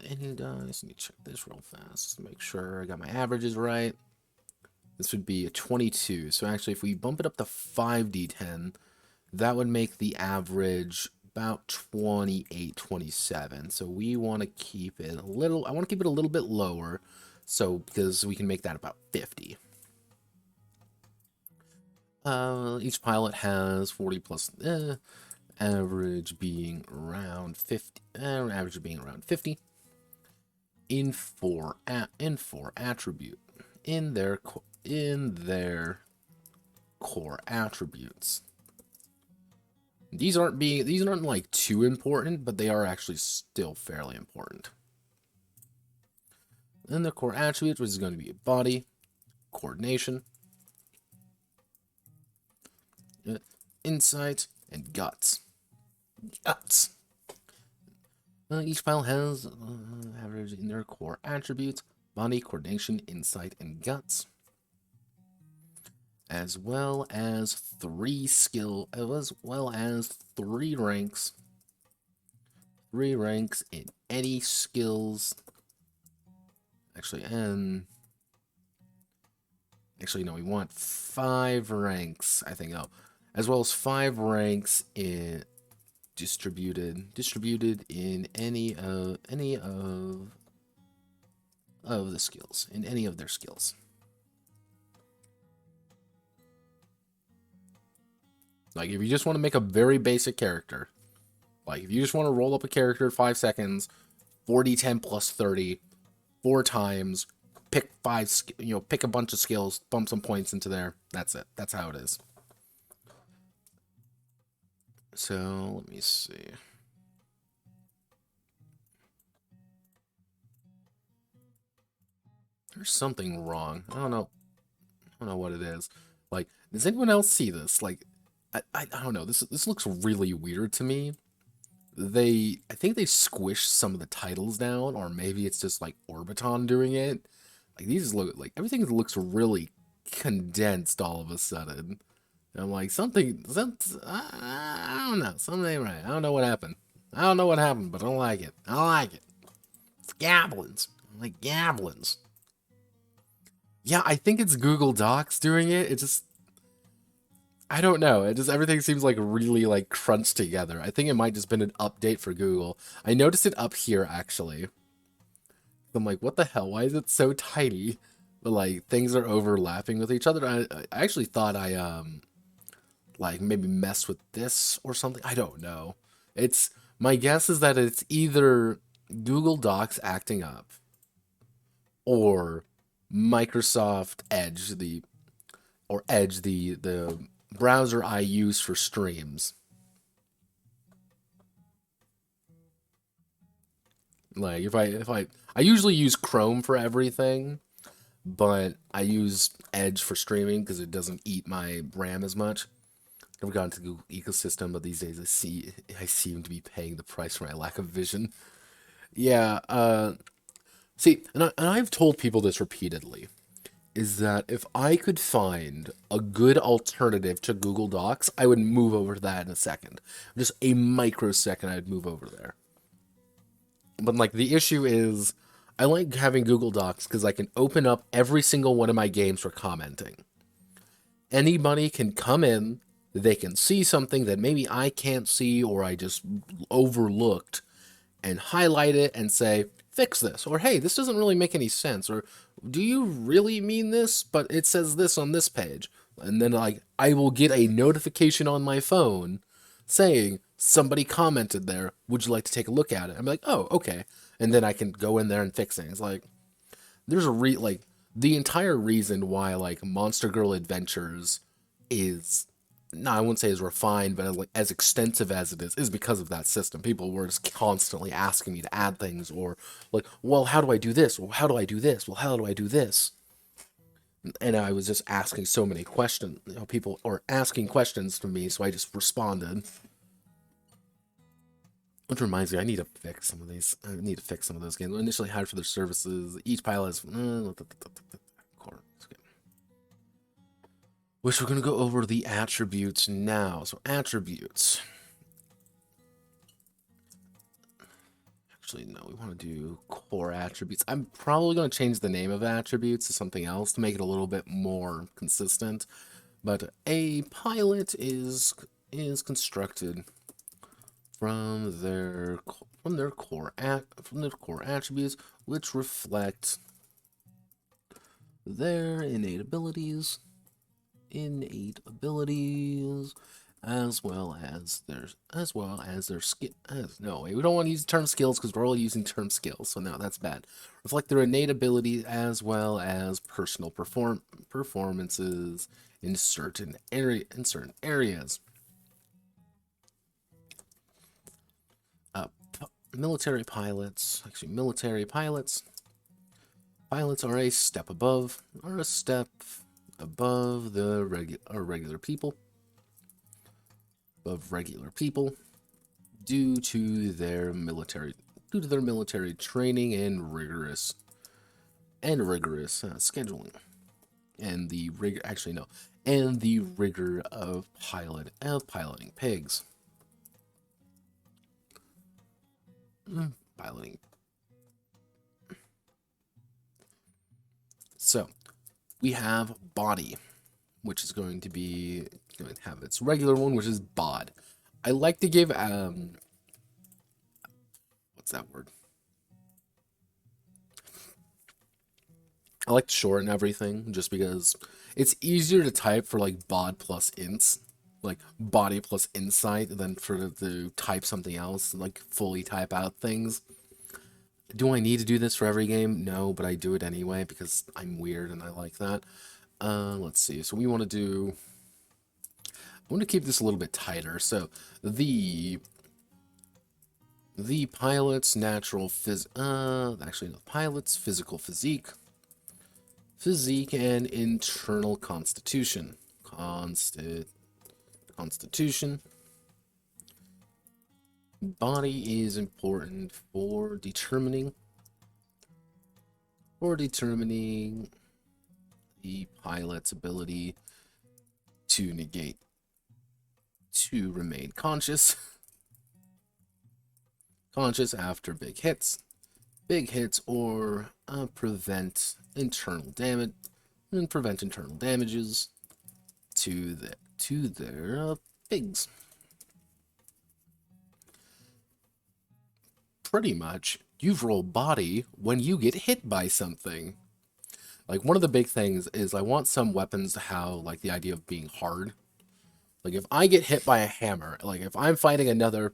any dice, let me check this real fast to make sure I got my averages right. This would be a 22. So actually, if we bump it up to 5d10, that would make the average about 28, 27. So we want to keep it a little, I want to keep it a little bit lower, so because we can make that about 50. Each pilot has 40 plus, average being around 50, in four attribute, in their core attributes. These aren't like too important, but they are actually still fairly important. And the core attributes, which is going to be body, coordination, insight, and guts. Each file has average in their core attributes: body, coordination, insight, and guts, as well as 3 ranks. 3 ranks in any skills. Actually, no, we want 5 ranks, I think. Oh, as well as 5 ranks in distributed in any of the skills, in any of their skills. Like, if you just want to make a very basic character, like if you just want to roll up a character 5 seconds, 4d10 plus 30, 4 times, pick 5, pick a bunch of skills, bump some points into there. That's it. That's how it is. So, let me see. There's something wrong. I don't know what it is. Like, does anyone else see this? Like, I don't know. This looks really weird to me. I think they squished some of the titles down, or maybe it's just like Orbiton doing it. Like, these look like everything looks really condensed all of a sudden. And I'm like, I don't know, something ain't right. I don't know what happened. But I don't like it. It's gablins. I like gablins. Yeah, I think it's Google Docs doing it. It just, I don't know. Everything seems like really like crunched together. I think it might just been an update for Google. I noticed it up here actually. I'm like, what the hell? Why is it so tiny? But like things are overlapping with each other. I actually thought I like maybe messed with this or something. I don't know. My guess is that it's either Google Docs acting up or Microsoft Edge, the browser I use for streams. Like if I usually use Chrome for everything, but I use Edge for streaming because it doesn't eat my RAM as much. I've gone to the Google ecosystem, but these days I seem to be paying the price for my lack of vision. Yeah, see, and I've told people this repeatedly, is that if I could find a good alternative to Google Docs, I would move over to that in a second. Just a microsecond, I'd move over there. But like the issue is, I like having Google Docs because I can open up every single one of my games for commenting. Anybody can come in, they can see something that maybe I can't see or I just overlooked, and highlight it and say, fix this, or hey, this doesn't really make any sense, or do you really mean this, but it says this on this page. And then like I will get a notification on my phone saying somebody commented there, would you like to take a look at it? I'm like, oh, okay. And then I can go in there and fix things. Like there's the entire reason why like Monster Girl Adventures is no, I wouldn't say as refined, but like as extensive as it is because of that system. People were just constantly asking me to add things, or like, well, how do I do this? Well, how do I do this? Well, how do I do this? And I was just asking so many questions. You know, people are asking questions to me, so I just responded. Which reminds me, I need to fix some of these. I need to fix some of those games. Initially hired for their services. Each pilot is... Which we're going to go over the attributes now. So attributes. Actually, no, we want to do core attributes. I'm probably going to change the name of attributes to something else to make it a little bit more consistent. But a pilot is constructed from their core attributes, which reflect their innate abilities, as well as their skill. No, we don't want to use the term skills because we're all using term skills, so no, that's bad. Reflect their innate abilities as well as personal performances in certain areas. Military pilots are a step above the regular people. Due to their military training and rigorous scheduling, and the rigor of piloting pigs. So we have body, which is going to have its regular one, which is bod. I like to give what's that word? I like to shorten everything just because it's easier to type for like bod plus ints, like body plus insight, than for to type something else, like fully type out things. Do I need to do this for every game? No, but I do it anyway because I'm weird and I like that. Let's see. So we want to keep this a little bit tighter. So the pilot's pilot's physical physique and internal constitution. Body is important for determining the pilot's ability to remain conscious after big hits, or prevent internal damages to their pigs. Pretty much, you've rolled body when you get hit by something. Like, one of the big things is I want some weapons to have, like, the idea of being hard. Like, if I get hit by a hammer, like, if I'm fighting another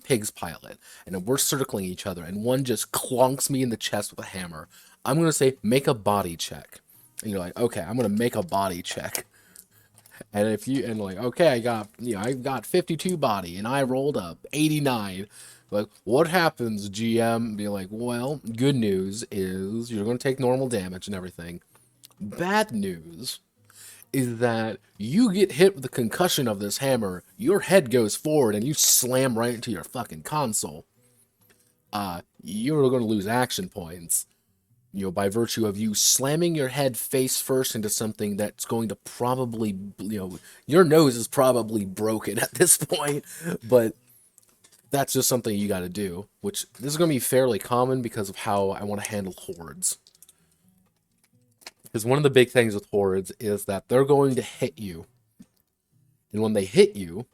pig's pilot, and we're circling each other, and one just clonks me in the chest with a hammer, I'm going to say, make a body check. And you're like, okay, I'm going to make a body check. And okay, I got 52 body, and I rolled up 89. Like, what happens, GM? Be like, well, good news is you're going to take normal damage and everything. Bad news is that you get hit with the concussion of this hammer, your head goes forward, and you slam right into your fucking console. You're going to lose action points, by virtue of you slamming your head face first into something that's going to probably, your nose is probably broken at this point, but that's just something you got to do, which this is going to be fairly common because of how I want to handle hordes. Because one of the big things with hordes is that they're going to hit you. And when they hit you,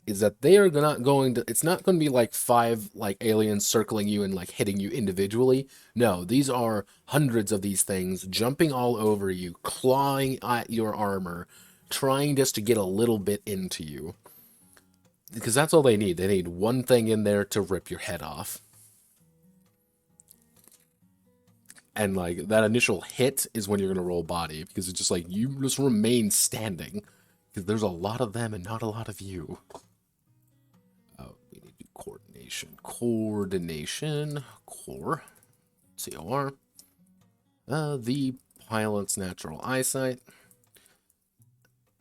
is that they are not going to, it's not going to be like 5 like aliens circling you and like hitting you individually. No, these are hundreds of these things jumping all over you, clawing at your armor, trying just to get a little bit into you. Because that's all they need. They need one thing in there to rip your head off. And, like, that initial hit is when you're going to roll body. Because it's just like, you just remain standing. Because there's a lot of them and not a lot of you. Oh, we need to do coordination. Coordination. Core. C-O-R. The pilot's natural eyesight.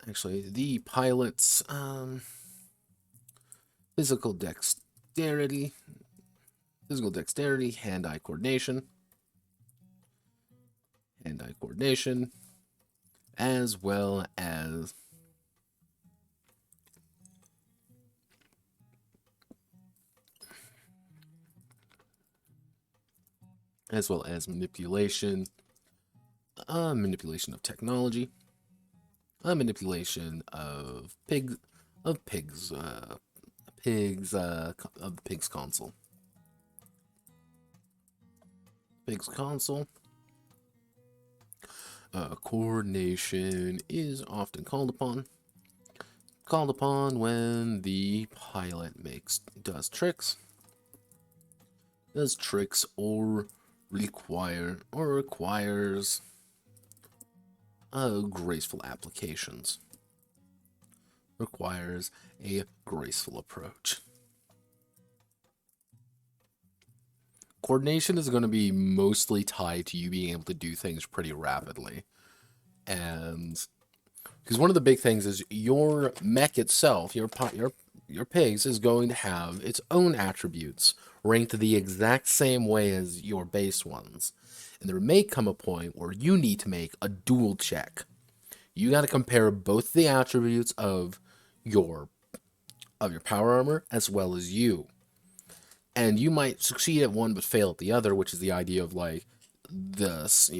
Actually, the pilot's physical dexterity. Physical dexterity, hand-eye coordination. Hand-eye coordination. As well as manipulation. Manipulation of technology. Manipulation of pigs of the pigs console. Pigs console. Coordination is often called upon. Called upon when the pilot does tricks or requires graceful applications. Requires a graceful approach. Coordination is going to be mostly tied to you being able to do things pretty rapidly. And because one of the big things is your mech itself, your pigs, is going to have its own attributes ranked the exact same way as your base ones. And there may come a point where you need to make a dual check. You got to compare both the attributes of your power armor as well as you. And you might succeed at one but fail at the other, which is the idea of like this,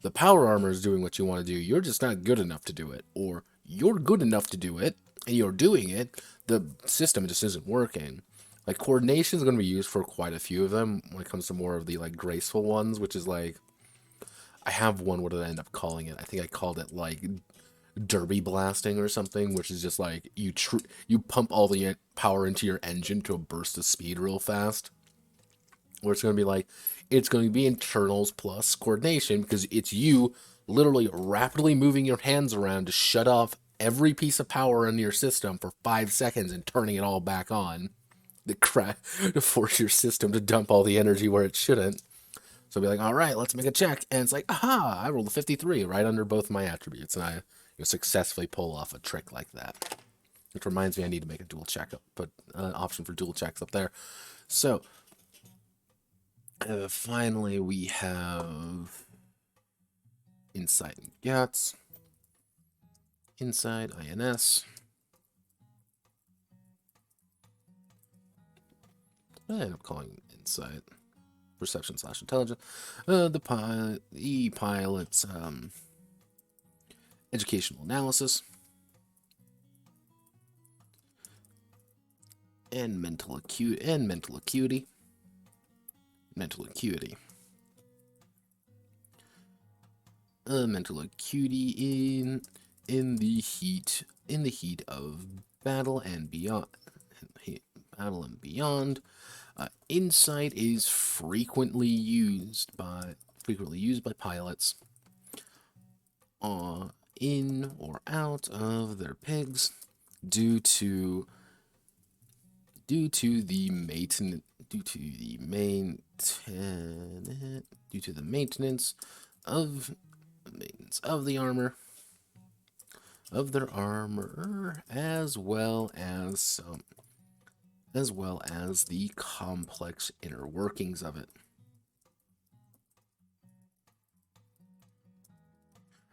the power armor is doing what you want to do. You're just not good enough to do it. Or you're good enough to do it and you're doing it. The system just isn't working. Like coordination is going to be used for quite a few of them when it comes to more of the like graceful ones, which is like, I have one, what did I end up calling it? I think I called it like derby blasting or something, which is just like you pump all the power into your engine to a burst of speed real fast. Or it's going to be like, it's going to be internals plus coordination, because it's you literally rapidly moving your hands around to shut off every piece of power in your system for 5 seconds and turning it all back on to force your system to dump all the energy where it shouldn't. So be like, all right, let's make a check. And it's like, aha, I rolled a 53 right under both my attributes. And I successfully pull off a trick like that. Which reminds me, I need to make a dual check up, put an option for dual checks up there. So, finally, we have Insight and Guts. Insight, INS. I end up calling it Insight. Perception / intelligence. The pilot's educational analysis. And mental acuity. Mental acuity. Mental acuity in the heat of battle and beyond. Insight is frequently used by pilots in or out of their pigs due to the maintenance of the armor of their armor, as well as the complex inner workings of it.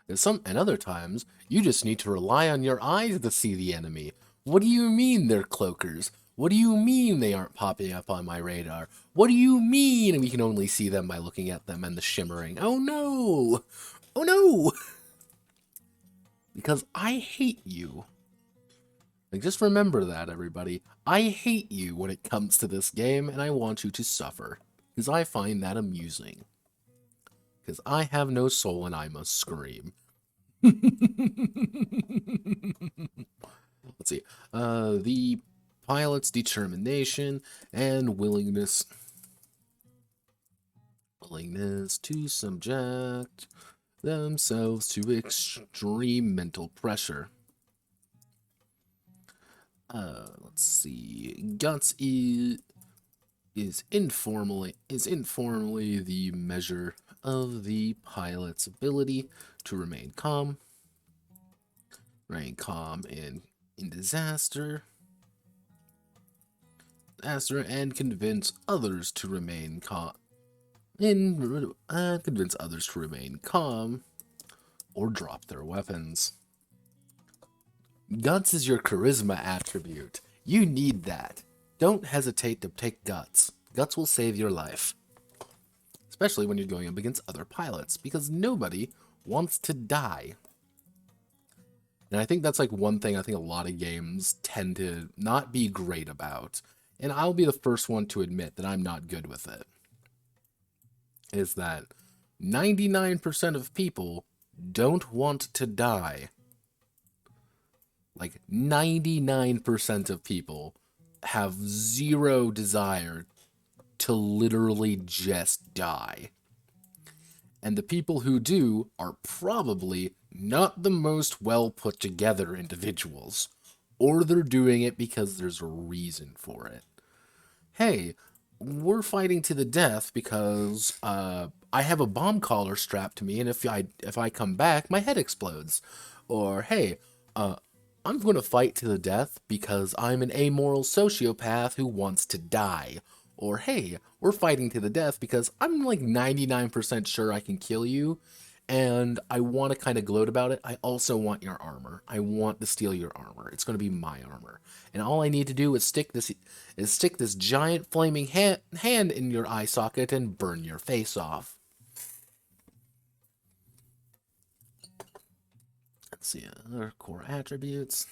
And other times, you just need to rely on your eyes to see the enemy. What do you mean they're cloakers? What do you mean they aren't popping up on my radar? What do you mean we can only see them by looking at them and the shimmering? Oh no! Oh no! Because I hate you. Like, just remember that, everybody. I hate you when it comes to this game, and I want you to suffer. Because I find that amusing. Because I have no soul and I must scream. Let's see. The pilot's determination and willingness to subject themselves to extreme mental pressure. Let's see. Guts is informally the measure of the pilot's ability to remain calm in disaster, and convince others to remain calm or drop their weapons. Guts is your charisma attribute. You need that. Don't hesitate to take Guts. Guts will save your life. Especially when you're going up against other pilots, because nobody wants to die. And I think that's like one thing I think a lot of games tend to not be great about. And I'll be the first one to admit that I'm not good with it. Is that 99% of people don't want to die. Like 99% of people have zero desire to literally just die. And the people who do are probably not the most well put together individuals. Or they're doing it because there's a reason for it. Hey, we're fighting to the death because I have a bomb collar strapped to me, and if I come back, my head explodes. Or hey, I'm going to fight to the death because I'm an amoral sociopath who wants to die. Or hey, we're fighting to the death because I'm like 99% sure I can kill you, and I want to kind of gloat about it. I also want your armor. I want to steal your armor. It's going to be my armor. And all I need to do is stick this giant flaming hand in your eye socket and burn your face off. Let's see, other core attributes.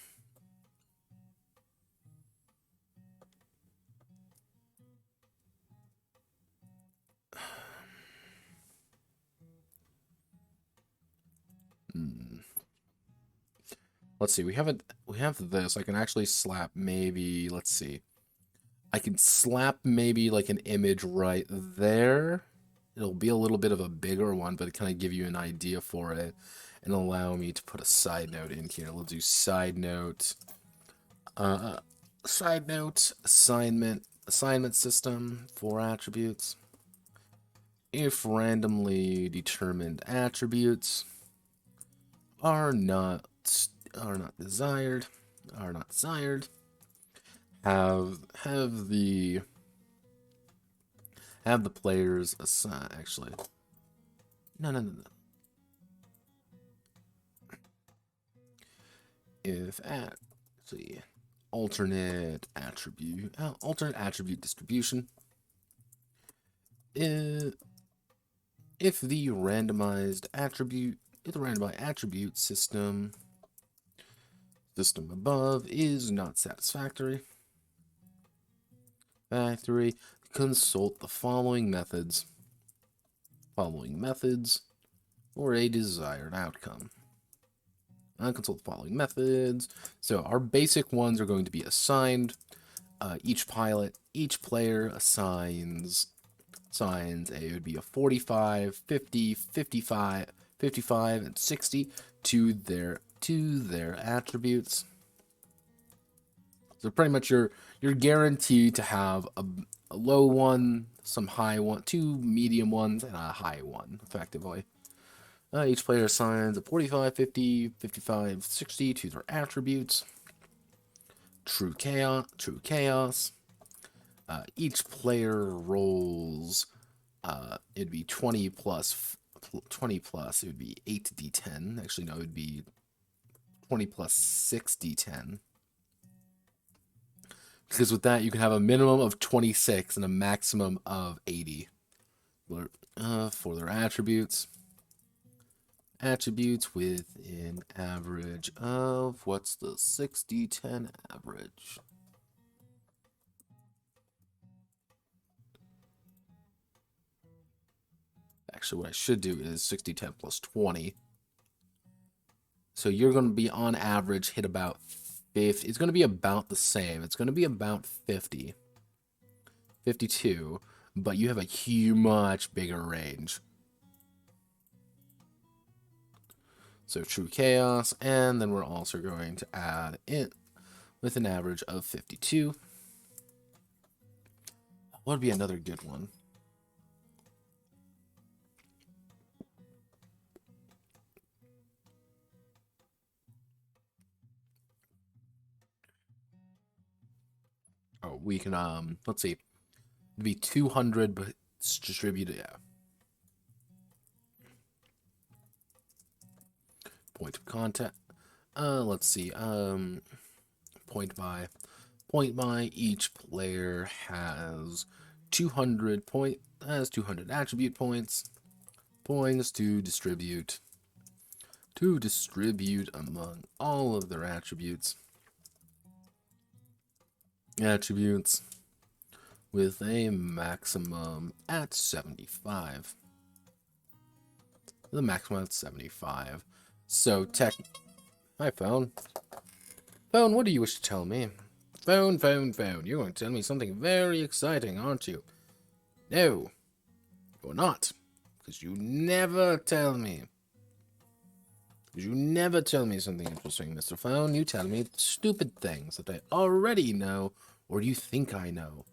Let's see, we have this. I can actually slap maybe, let's see. I can slap maybe like an image right there. It'll be a little bit of a bigger one, but it kind of give you an idea for it and allow me to put a side note in here. We'll do side note, assignment system for attributes. If randomly determined attributes are not desired, have the players assign. Actually, no. If alternate attribute distribution. If the randomized attribute system above is not satisfactory, consult the following methods for a desired outcome. Consult the following methods. So our basic ones are going to be assigned. Each player assigns it would be a 45, 50, 55, and 60 to their attributes. So pretty much you're guaranteed to have a low one, some high one, two medium ones, and a high one, effectively. Each player assigns a 45, 50, 55, 60 to their attributes. True chaos. Each player rolls, it'd be 20 plus, it would be 8d10. Actually, no, it would be 20 plus 6d10. Because with that, you can have a minimum of 26 and a maximum of 80 for their attributes. Attributes with an average of, what's the 6d10 average? Actually, what I should do is 6d10 plus 20. So you're going to be on average hit about 50. It's going to be about the same. It's going to be about 50. 52. But you have a much bigger range. So true chaos, and then we're also going to add in with an average of 52. What would be another good one? Oh, we can, let's see. It'd be 200, but it's distributed, yeah. Point of contact. Let's see, point by. Each player has 200 attribute points. Points to distribute among all of their attributes with a maximum at 75. The maximum at 75. So Hi, phone. Phone, what do you wish to tell me? Phone. You're going to tell me something very exciting, aren't you? No, you're not. Because you never tell me. You never tell me something interesting, Mr. Phone. You tell me stupid things that I already know, or you think I know.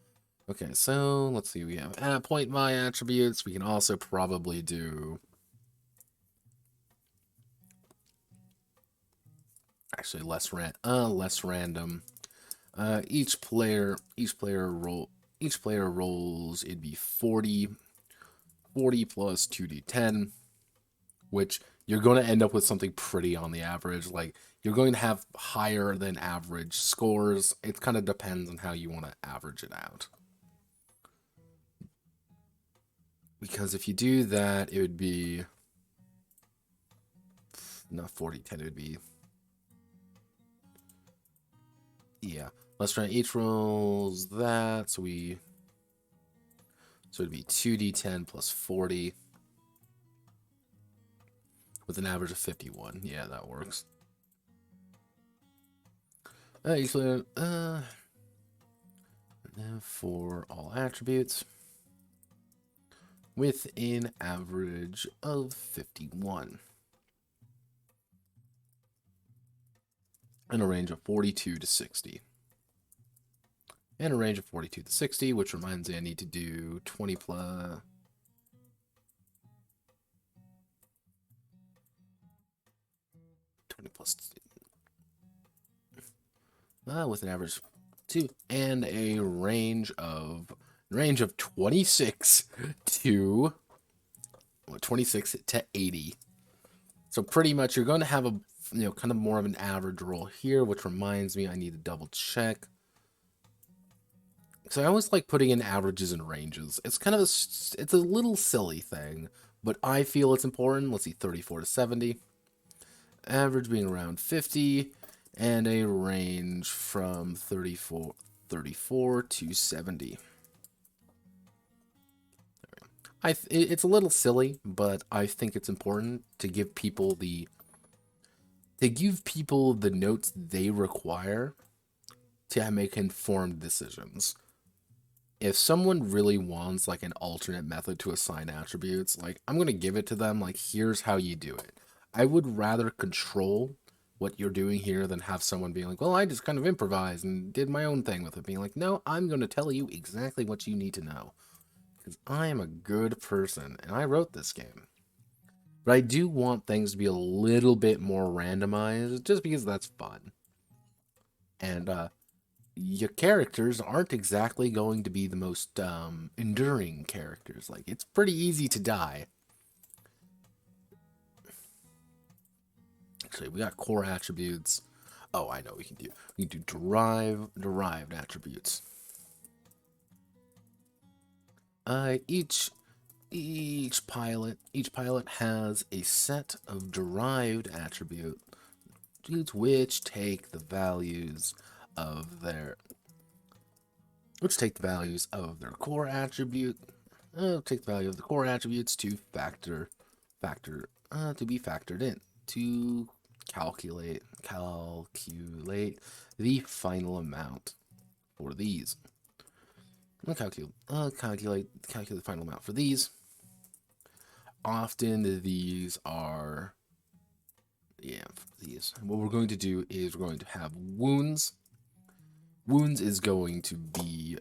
Okay, so let's see. We have point my attributes. We can also probably do. Actually, less random. Each player rolls. It'd be 40 plus 2d10, which you're going to end up with something pretty on the average. Like, you're going to have higher than average scores. It kind of depends on how you want to average it out. Because if you do that, it would be not 40-10, it would be, yeah. Let's try each rolls that, so it'd be 2d10 plus 40 with an average of 51. Yeah, that works. Usually, for all attributes with an average of 51 and a range of 42 to 60. And a range of 42 to 60, which reminds me I need to do 20 plus. With an average 2 and a range of 26 to 80. So pretty much you're going to have a kind of more of an average roll here, which reminds me I need to double check. So I always like putting in averages and ranges. It's kind of it's a little silly thing, but I feel it's important. Let's see, 34 to 70. Average being around 50, and a range from 34 to 70. It's a little silly, but I think it's important to give people the notes they require to make informed decisions. If someone really wants like an alternate method to assign attributes, like I'm going to give it to them, like here's how you do it. I would rather control what you're doing here than have someone being like, well, I just kind of improvised and did my own thing with it. Being like, no, I'm going to tell you exactly what you need to know. Because I am a good person and I wrote this game. But I do want things to be a little bit more randomized just because that's fun. And your characters aren't exactly going to be the most enduring characters. Like, it's pretty easy to die. Actually, we got core attributes. Oh, I know what we can do. We can do derived attributes. Each pilot has a set of derived attributes which take the values of their core attribute. Take the value of the core attributes to be factored in to calculate the final amount for these. Calculate the final amount for these. Often these are, for these. What we're going to do is we're going to have wounds Wounds is going to be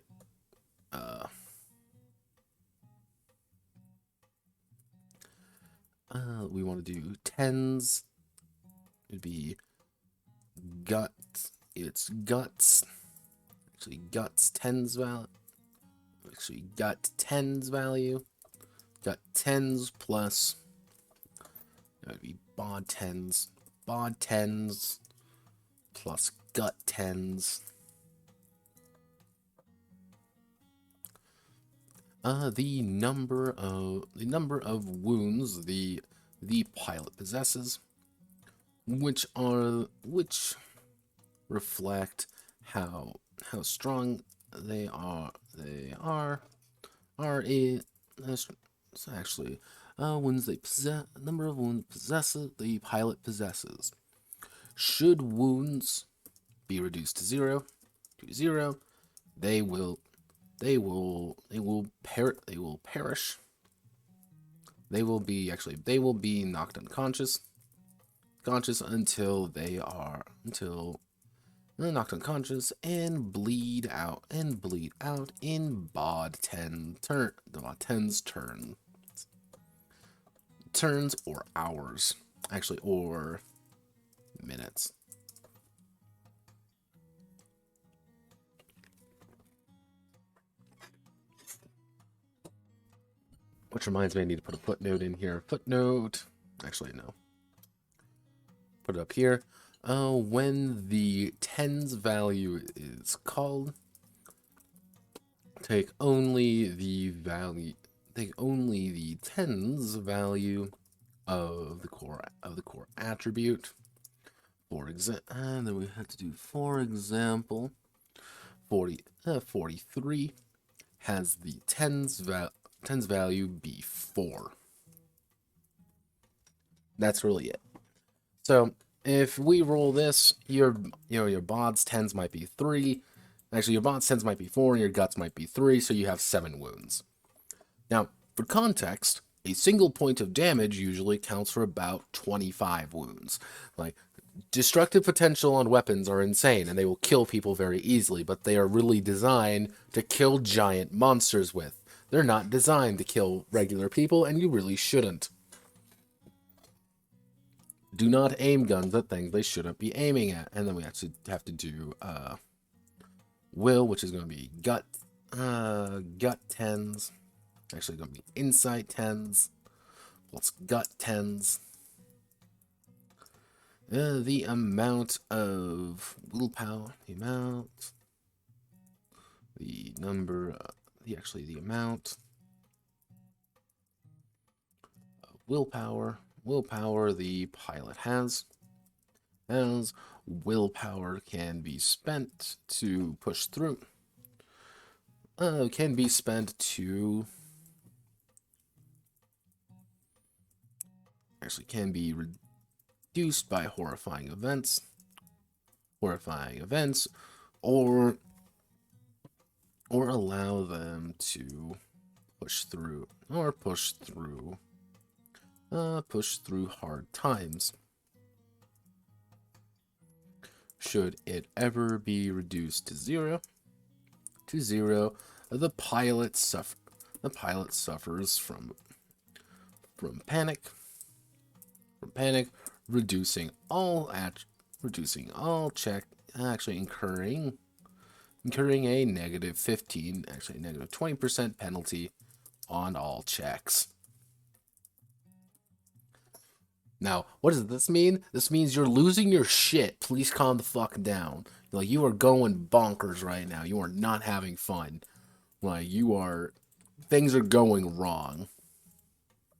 we want to do tens. It'd be guts. It's guts. Actually, guts tens value. Actually, gut tens value. Gut tens plus. That would be bod tens. Bod tens plus gut tens. The number of wounds the pilot possesses, which reflect how strong they are. It's actually wounds they possess. Number of wounds the pilot possesses. Should wounds be reduced to zero, they will perish. They will be knocked unconscious until they're knocked unconscious and bleed out in bod 10's turns or hours, actually, or minutes. Which reminds me, I need to put a footnote in here. Footnote. Actually, no. Put it up here. When the tens value is called, take only the tens value of the core attribute. And then we have to do, for example, 43 has the tens value be 4. That's really it. So if we roll this, your bods tens might be 3. Actually, your bods tens might be 4, and your guts might be 3. So you have 7 wounds. Now, for context, a single point of damage usually counts for about 25 wounds. Like, destructive potential on weapons are insane, and they will kill people very easily, but they are really designed to kill giant monsters with. They're not designed to kill regular people, and you really shouldn't. Do not aim guns at things they shouldn't be aiming at. And then we actually have to do will, which is going to be gut 10s. Actually going to be insight 10s. Plus gut 10s. The amount of willpower, the amount of willpower the pilot has. As willpower can be spent to push through. Can be spent to can be reduced by horrifying events, or allow them to push through hard times. Should it ever be reduced to zero, the pilot suffers from panic, reducing all check, actually incurring a negative 15, actually negative 20% penalty on all checks. Now, what does this mean? This means you're losing your shit. Please calm the fuck down. Like, you are going bonkers right now. You are not having fun. Like, things are going wrong.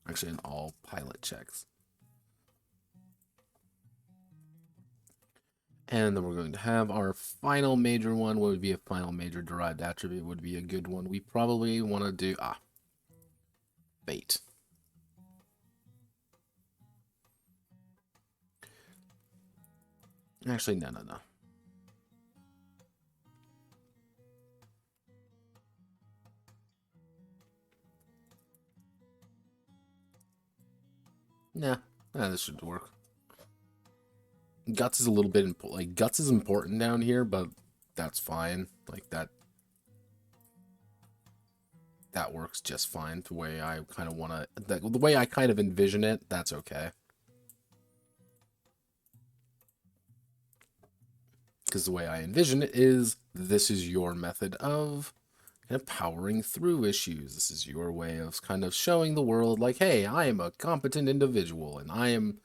Actually, in all pilot checks. And then we're going to have our final major one. What would be a final major derived attribute? Would be a good one. We probably want to do fate. Actually, no. Nah, this should work. Guts is a little bit guts is important down here, but that's fine. Like that works just fine. The way I kind of want to, the way I kind of envision it, that's okay. Because the way I envision it is, this is your method of kind of powering through issues. This is your way of kind of showing the world, like, hey, I am a competent individual, and I am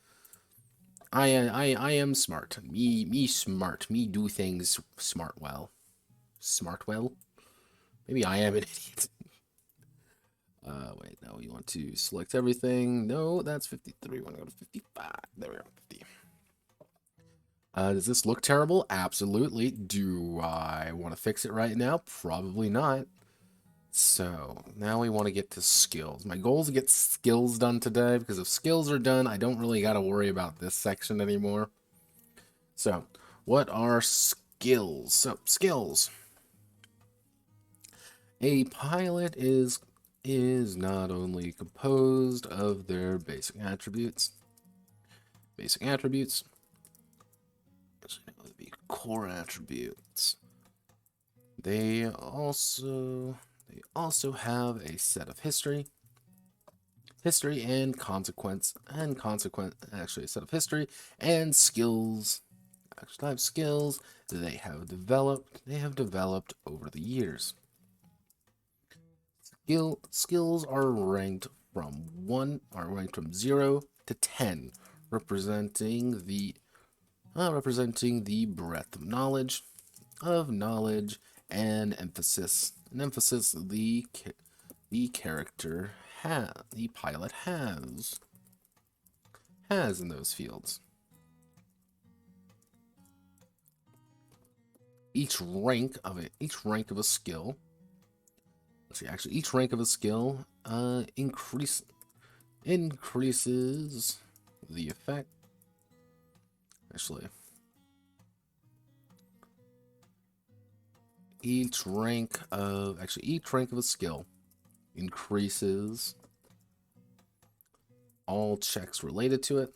smart. Me smart. Me do things smart well. Smart well? Maybe I am an idiot. Wait, no, you want to select everything. No, that's 53. We want to go to 55. There we go, 50. Does this look terrible? Absolutely. Do I want to fix it right now? Probably not. So, now we want to get to skills. My goal is to get skills done today, because if skills are done, I don't really got to worry about this section anymore. So, what are skills? So, skills. A pilot is not only composed of their basic attributes, the core attributes. They also have a set of history and actually a set of history and skills. Actually, type skills they have developed over the years. Skills are ranked from 0 to 10, representing the breadth of knowledge and emphasis the pilot has in those fields. Each rank of a skill increases the effect. Each rank of a skill increases all checks related to it.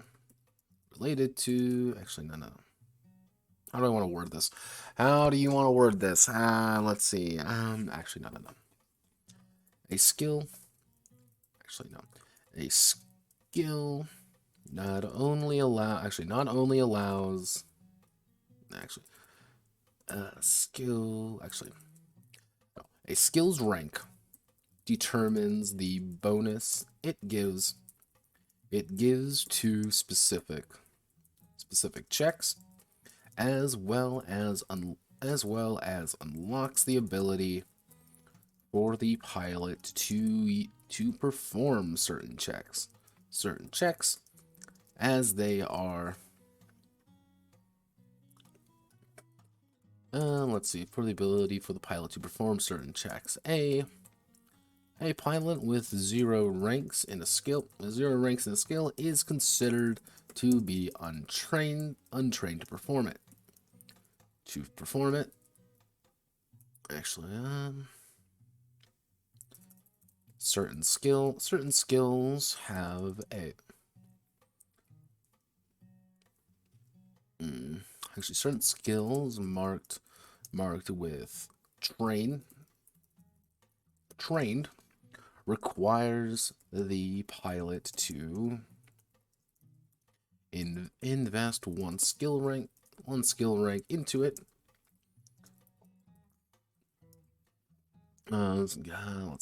No. How do I want to word this? How do you want to word this? Let's see. No. A skill. A skill not only allows. A skill's rank determines the bonus it gives to specific checks, as well as unlocks the ability for the pilot to perform certain checks as they are. Let's see. For the ability for the pilot to perform certain checks. A pilot with 0 ranks in a skill is considered to be untrained to perform it. Certain skills have a certain skills marked with trained requires the pilot to invest one skill rank into it. Let's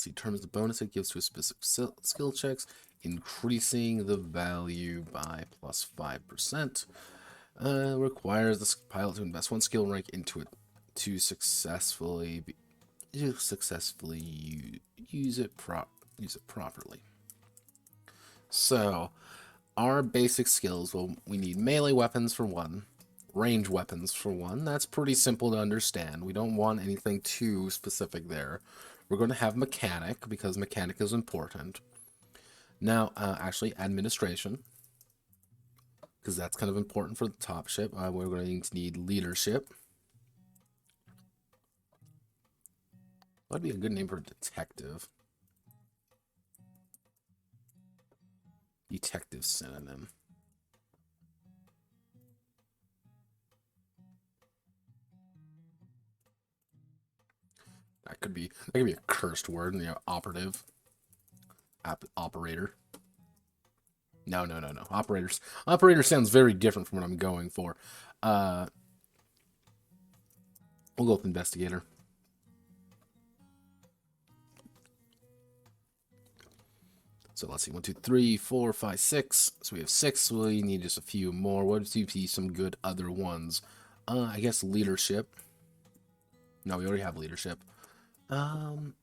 see. Terms the bonus it gives to a specific skill checks, increasing the value by plus 5%. Requires the pilot to invest one skill rank into it to successfully use it properly. So, our basic skills, well, we need melee weapons for one, range weapons for one. That's pretty simple to understand. We don't want anything too specific there. We're going to have mechanic, because mechanic is important. Now, actually, administration, because that's kind of important for the top ship. We're going to need leadership. That'd be a good name for a detective. Detective synonym. That could be a cursed word, you know, operative. Operator. No. Operators. Operator sounds very different from what I'm going for. We'll go with investigator. So let's see, 1, 2, 3, 4, 5, 6. So we have 6. We need just a few more. What do you see some good other ones? I guess leadership. No, we already have leadership. Actually,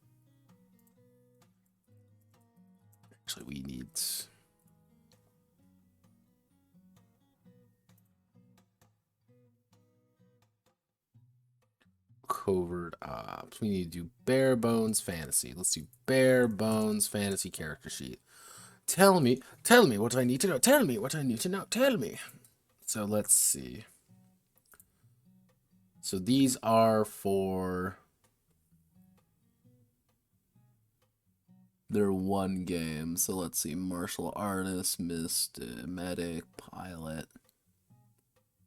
we need covert ops. We need to do bare bones fantasy. Let's do bare bones fantasy character sheet. Tell me what I need to know. Tell me what I need to know. Tell me. So let's see. So these are for their one game. So let's see. Martial artist, medic, pilot,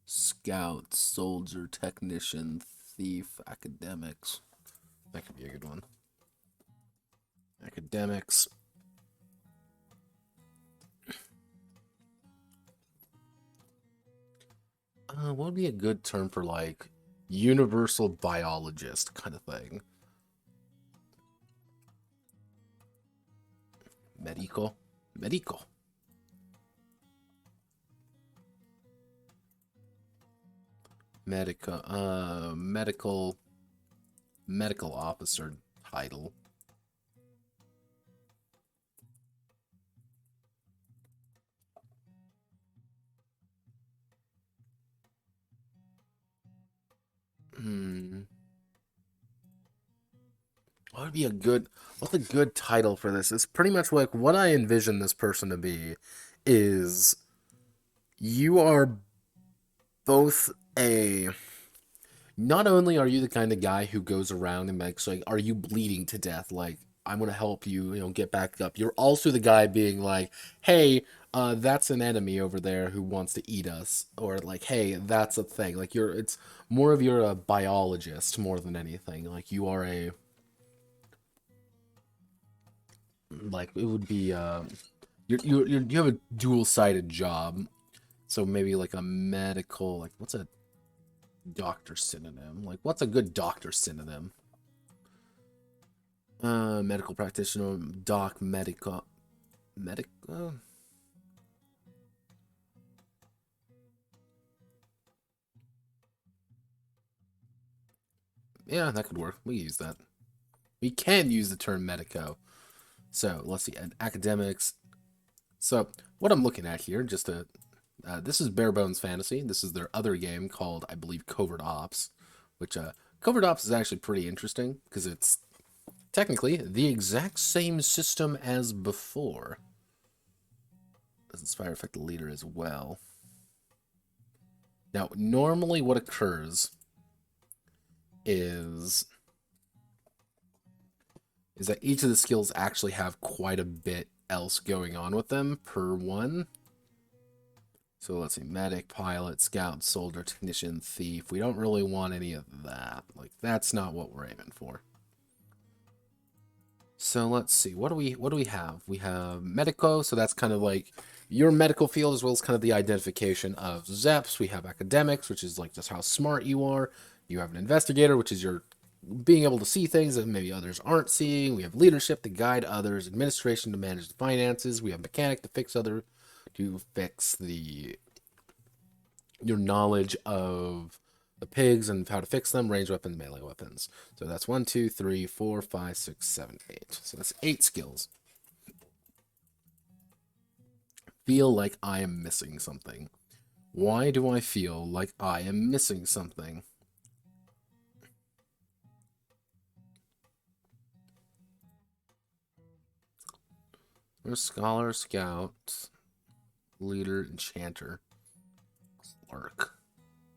scout, soldier, technician, thief, academics. That could be a good one. Academics. What would be a good term for, like, universal biologist kind of thing? Medical. Medical officer title. What would be what's a good title for this? It's pretty much like what I envision this person to be is you are both not only are you the kind of guy who goes around and makes, like, are you bleeding to death? Like, I'm going to help you, get back up. You're also the guy being like, hey, that's an enemy over there who wants to eat us. Or like, hey, that's a thing. Like, it's more of you're a biologist more than anything. Like, you are like, it would be, you have a dual-sided job. So maybe like a medical, like, what's a doctor synonym? Like, what's a good doctor synonym? Medical practitioner, medical. Yeah, that could work. We use that. We can use the term medico. So let's see, academics. So what I'm looking at here, just to, this is Bare Bones Fantasy. This is their other game called, I believe, Covert Ops, which Covert Ops is actually pretty interesting because it's technically the exact same system as before. Doesn't fire affect the leader as well. Now, normally what occurs is that each of the skills actually have quite a bit else going on with them per one. So let's see, medic, pilot, scout, soldier, technician, thief. We don't really want any of that. Like, that's not what we're aiming for. So let's see, what do we have? We have medico, so that's kind of like your medical field as well as kind of the identification of Zeps. We have academics, which is like just how smart you are. You have an investigator, which is your being able to see things that maybe others aren't seeing. We have leadership to guide others, administration to manage the finances. We have mechanic to fix your knowledge of the pigs and how to fix them, range weapons, melee weapons. So that's 1, 2, 3, 4, 5, 6, 7, 8. So that's 8 skills. Feel like I am missing something. Why do I feel like I am missing something? There's scholar, scout, leader, enchanter, clerk.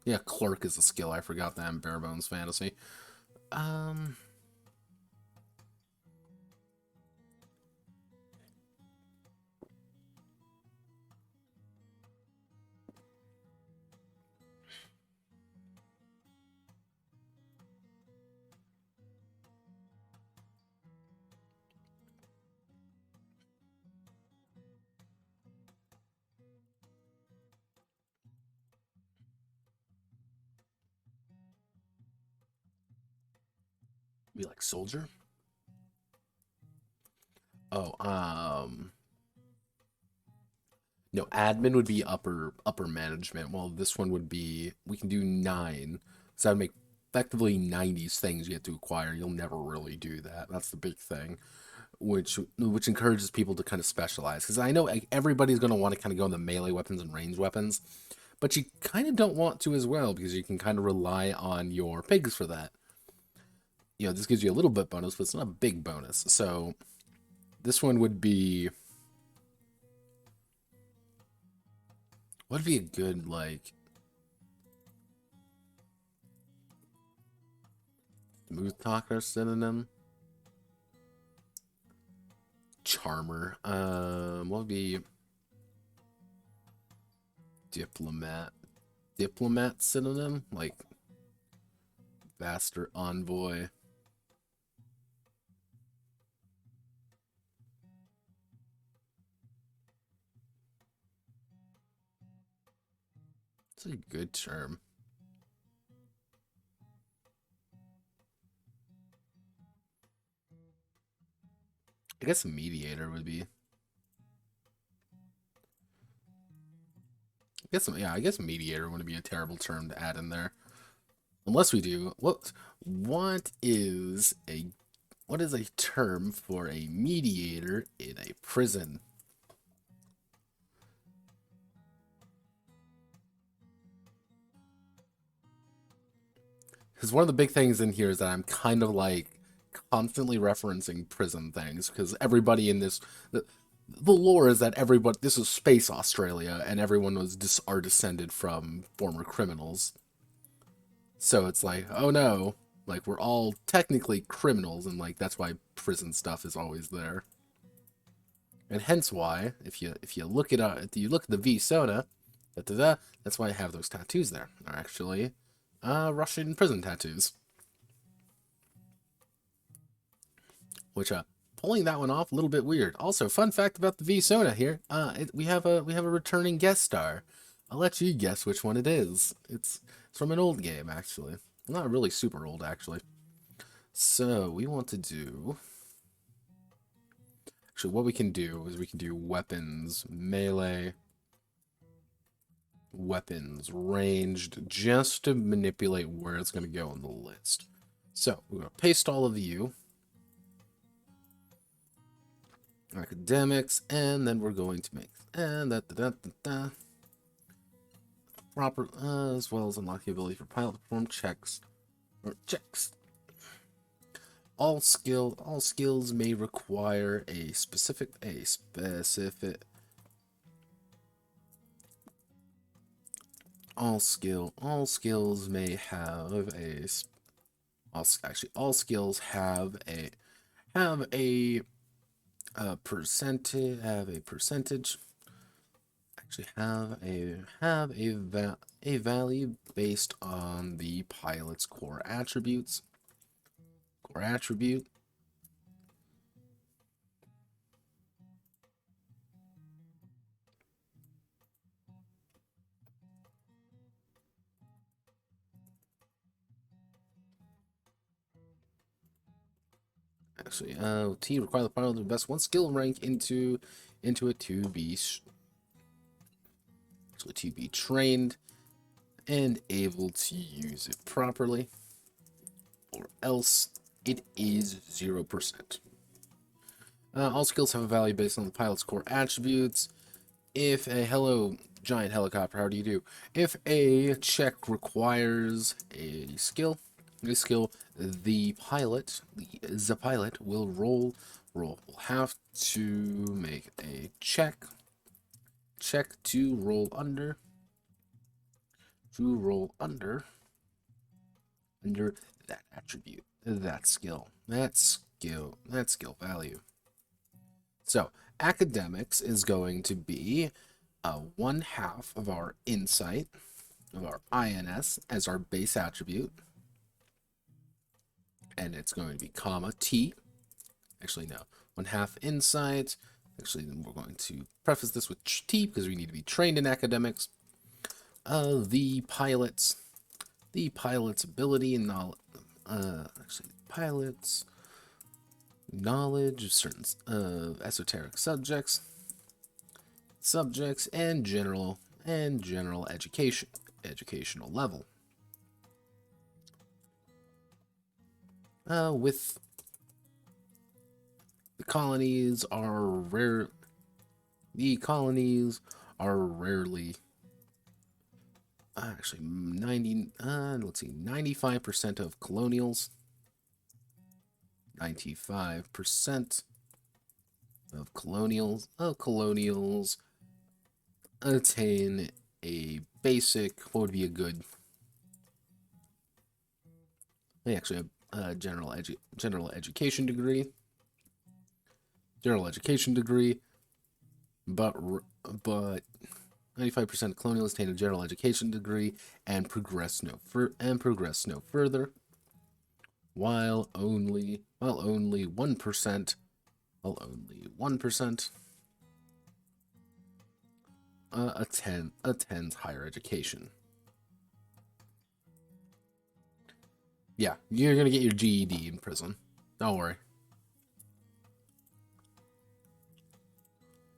Yeah, clerk is a skill. I forgot that in Bare Bones Fantasy. Be like soldier. Oh, no, admin would be upper management. Well, this one would be, we can do 9. So that would make effectively 90s things you have to acquire. You'll never really do that. That's the big thing, which encourages people to kind of specialize. Because I know like, everybody's going to want to kind of go in the melee weapons and ranged weapons, but you kind of don't want to as well because you can kind of rely on your pigs for that. You know, this gives you a little bit bonus, but it's not a big bonus. So this one would be... What would be a good, like... Smooth talker synonym? Charmer. What would be... Diplomat. Diplomat synonym? Like... Vaster envoy. It's a good term. I guess a mediator would be. I guess mediator wouldn't be a terrible term to add in there. Unless we do what is a term for a mediator in a prison? Because one of the big things in here is that I'm kind of like constantly referencing prison things because everybody in this the lore is that everybody this is space Australia and everyone are descended from former criminals. So it's like, oh no, like we're all technically criminals and like that's why prison stuff is always there. And hence why if you look at the V Soda, that's why I have those tattoos there. They're actually Russian prison tattoos. Which pulling that one off a little bit weird. Also, fun fact about the V Soda here. We have a returning guest star. I'll let you guess which one it is. It's from an old game actually. Not really super old actually. So, we want to do actually what we can do is we can do weapons, melee, weapons, ranged, just to manipulate where it's going to go on the list. So, we're going to paste all of you. Academics, and then we're going to make proper as well as unlock the ability for pilot to perform checks. All skills may require a specific all skills may have a all skills have a percentage actually have a value based on the pilot's core attributes. Actually, T require the pilot to invest one skill rank into it to be trained and able to use it properly, or else it is 0%. All skills have a value based on the pilot's core attributes. If a hello giant helicopter, how do you do? If a check requires a skill, the pilot will have to make a check to roll under that attribute, that skill value. So academics is going to be 1/2 of our insight, of our INS as our base attribute, and it's going to be comma T. Actually, no, 1/2 insight. Actually, then we're going to preface this with T because we need to be trained in academics. The pilot's ability and knowledge. Actually, pilots, knowledge of certain esoteric subjects, and general educational level. With the colonies are rarely actually 95% of colonials, 95% of colonials attain a basic, what would be a good, actually a general education degree, but 95% of colonials attain a general education degree and progress no further, while only 1% attends higher education. Yeah, you're gonna get your GED in prison. Don't worry.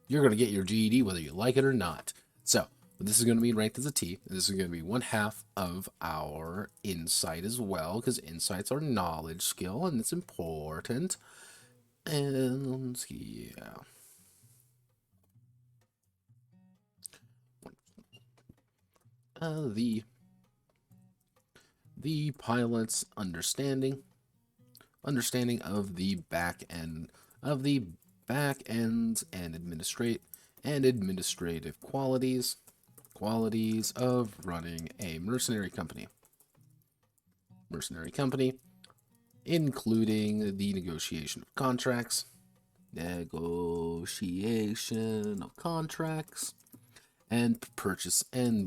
You're gonna get your GED whether you like it or not. So, this is going to be ranked as a T. This is going to be 1/2 of our insight as well, because insight's our knowledge skill, and it's important. And yeah. The pilot's understanding of the back end and administrative qualities of running a mercenary company, including the negotiation of contracts, and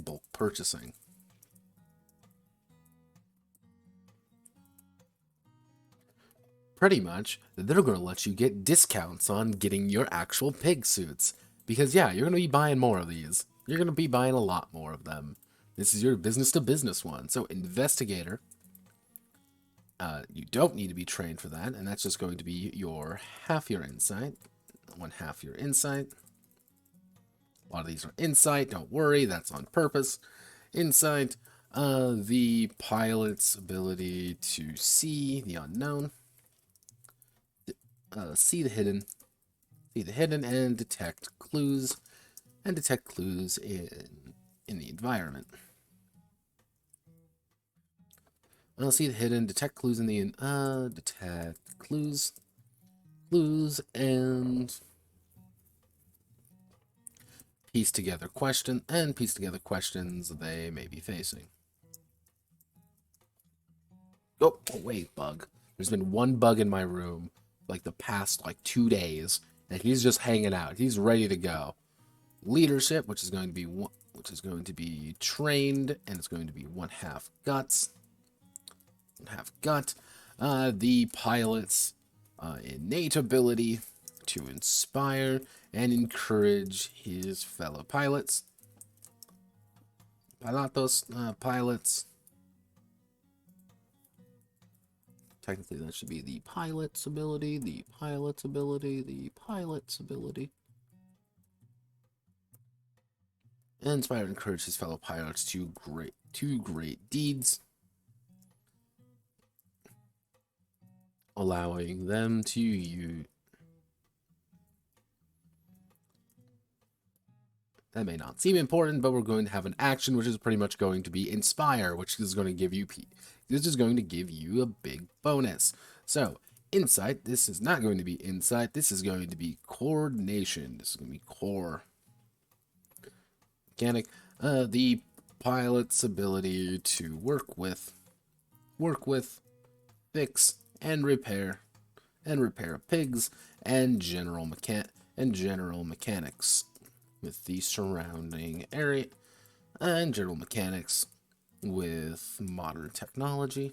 bulk purchasing. Pretty much, they're going to let you get discounts on getting your actual pig suits. Because, yeah, you're going to be buying more of these. You're going to be buying a lot more of them. This is your business-to-business one. So, investigator, you don't need to be trained for that. And that's just going to be your half your insight. 1/2 your insight. A lot of these are insight. Don't worry, that's on purpose. Insight, the pilot's ability to see the unknown. See the hidden and detect clues in the environment. See the hidden, detect clues in the and piece together questions they may be facing. Oh wait, bug. There's been one bug in my room like the past 2 days, and he's just hanging out. He's ready to go. Leadership, which is going to be trained, and it's going to be 1/2 guts. 1/2 gut. The pilot's innate ability to inspire and encourage his fellow pilots. Pilots. Technically, that should be the pilot's ability. And inspire and encourage his fellow pilots to great deeds, allowing them to use. That may not seem important, but we're going to have an action, which is pretty much going to be inspire, which is going to give you a big bonus. So, insight, this is not going to be insight, this is going to be coordination. This is going to be core. Mechanic, the pilot's ability to work with, fix, and repair pigs and general mechanics with the surrounding area, and general mechanics with modern technology,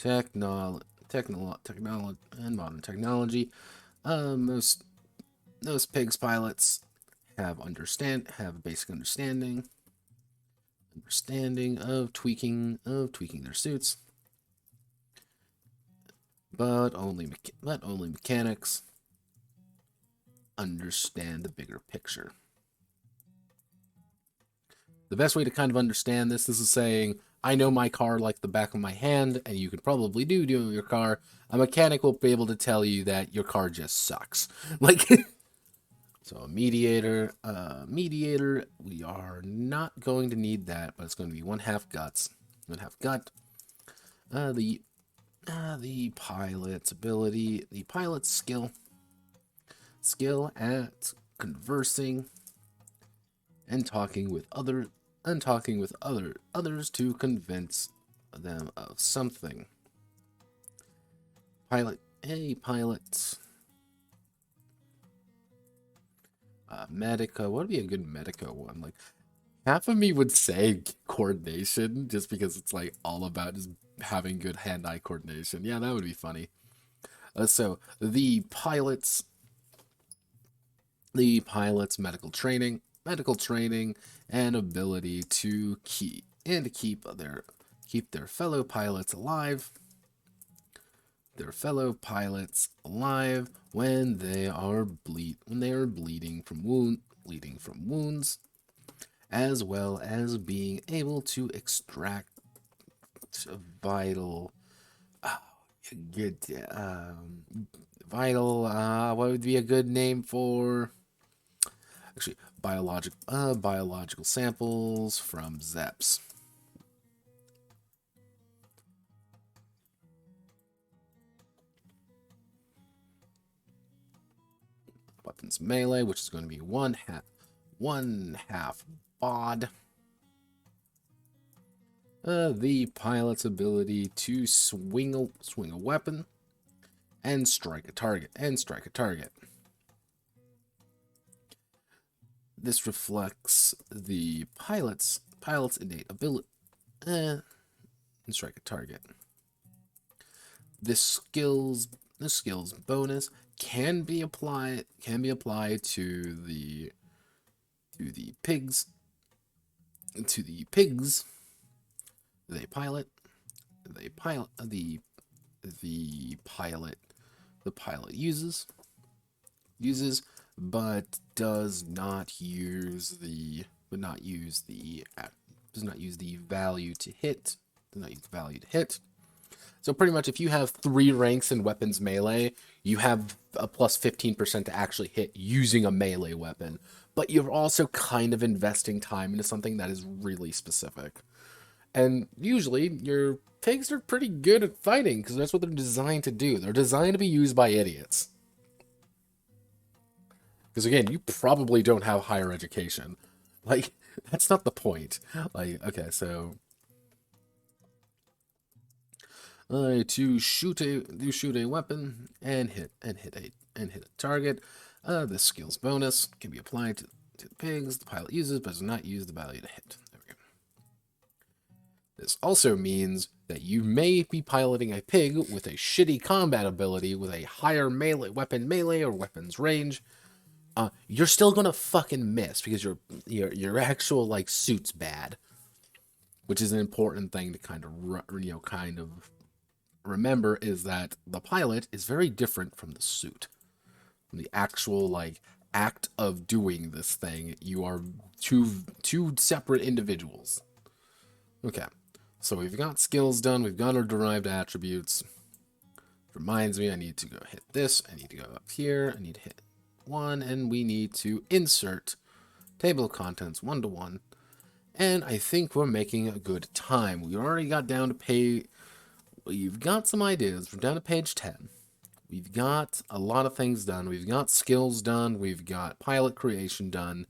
modern technology. Most pigs pilots have basic understanding of tweaking their suits, but only mechanics understand the bigger picture. The best way to kind of understand this is saying, I know my car like the back of my hand, and you could probably do your car. A mechanic will be able to tell you that your car just sucks. Like, so a mediator, we are not going to need that, but it's going to be 1/2 guts, 1/2 gut. The pilot's ability, the pilot's skill at conversing and talking with others to convince them of something. Pilot, hey pilot. Medica, what would be a good Medica one? Like, half of me would say coordination, just because it's like all about just having good hand-eye coordination. Yeah, that would be funny. So the pilot's medical training, and ability to keep their fellow pilots alive. When they are bleeding from wounds, as well as being able to extract vital what would be a good name for actually biological samples from Zeps. Weapons melee, which is going to be one half bod. The pilot's ability to swing a weapon and strike a target. This reflects the pilot's innate ability and strike a target. This skills bonus can be applied to the pigs. The pilot uses, but does not use the value to hit. So pretty much, if you have 3 ranks in weapons melee, you have a plus 15% to actually hit using a melee weapon. But you're also kind of investing time into something that is really specific. And usually, your pigs are pretty good at fighting, because that's what they're designed to do. They're designed to be used by idiots. Because again, you probably don't have higher education. Like, that's not the point. Like, okay, so to shoot a weapon and hit a target. This skills bonus can be applied to the pigs the pilot uses, but does not use the value to hit. There we go. This also means that you may be piloting a pig with a shitty combat ability with a higher melee or weapons range. You're still gonna fucking miss because your actual like suit's bad, which is an important thing to kind of remember, is that the pilot is very different from the suit. From the actual like act of doing this thing, you are two separate individuals. Okay, so we've got skills done. We've got our derived attributes. Reminds me, I need to go hit this. I need to go up here. I need to hit 1, and we need to insert table of contents 1-to-1. And I think we're making a good time. We already got down to page. We've got some ideas. We're down to page 10. We've got a lot of things done. We've got skills done. We've got pilot creation done.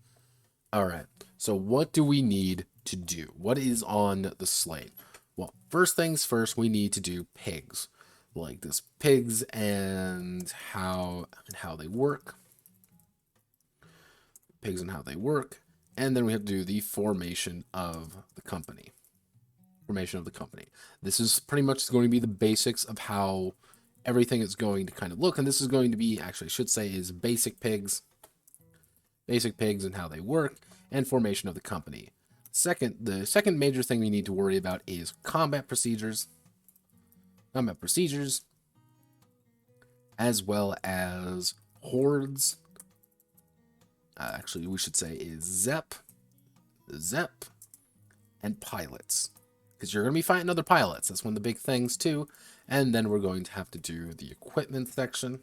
All right. So what do we need to do? What is on the slate? Well, first things first, we need to do pigs. Like this pigs and how they work. Pigs and how they work. And then we have to do the formation of the company. This is pretty much going to be the basics of how everything is going to kind of look. And this is going to be, actually I should say, is basic pigs and how they work, and formation of the company. The second major thing we need to worry about is combat procedures. as well as hordes. Actually, we should say is Zep, and pilots. Because you're going to be fighting other pilots. That's one of the big things, too. And then we're going to have to do the equipment section,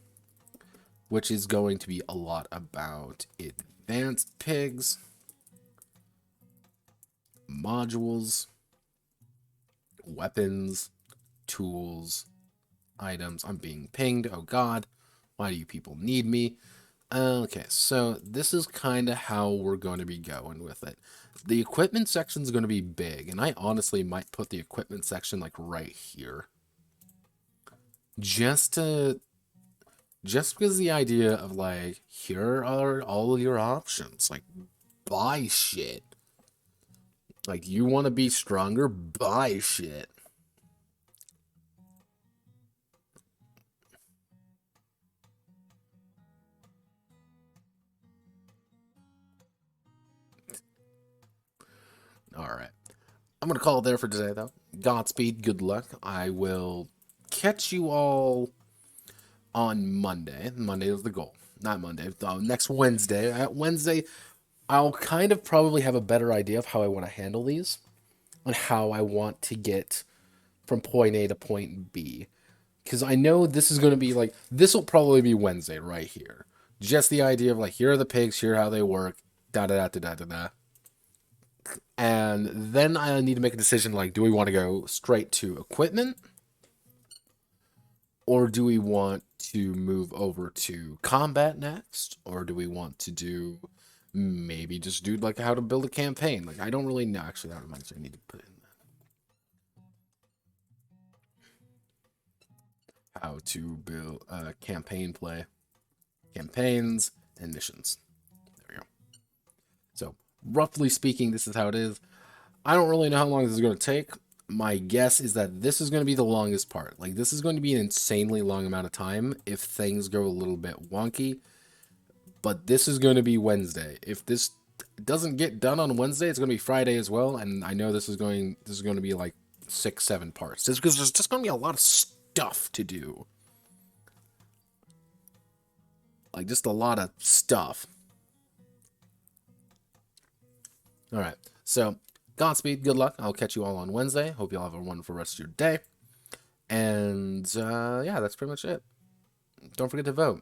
which is going to be a lot about advanced pigs, modules, weapons, tools, items. I'm being pinged. Oh, God. Why do you people need me? Okay, so this is kind of how we're going to be going with it. The equipment section is going to be big, and I honestly might put the equipment section like right here. Just because the idea of like, here are all of your options. Like, buy shit. Like, you want to be stronger? Buy shit. Alright. I'm going to call it there for today, though. Godspeed, good luck. I will catch you all on Monday. Monday is the goal. Not Monday. Next Wednesday. At Wednesday, I'll kind of probably have a better idea of how I want to handle these. And how I want to get from point A to point B. Because I know this is going to be like, this will probably be Wednesday right here. Just the idea of like, here are the pigs, here how they work, da da da da da da. And then I need to make a decision like, do we want to go straight to equipment? Or do we want to move over to combat next? Or do we want to do maybe just do like how to build a campaign? Like, I don't really know. Actually, that reminds me, I need to put in how to build a campaign play, campaigns, and missions. There we go. So, roughly speaking, this is how it is. I don't really know how long this is going to take. My guess is that this is going to be the longest part. Like, this is going to be an insanely long amount of time if things go a little bit wonky. But this is going to be Wednesday. If this doesn't get done on Wednesday, it's going to be Friday as well. And I know this is going to be like 6-7 parts. Just because there's just going to be a lot of stuff to do. Like, just a lot of stuff. Alright, so, Godspeed, good luck. I'll catch you all on Wednesday. Hope you all have a wonderful rest of your day. And, yeah, that's pretty much it. Don't forget to vote.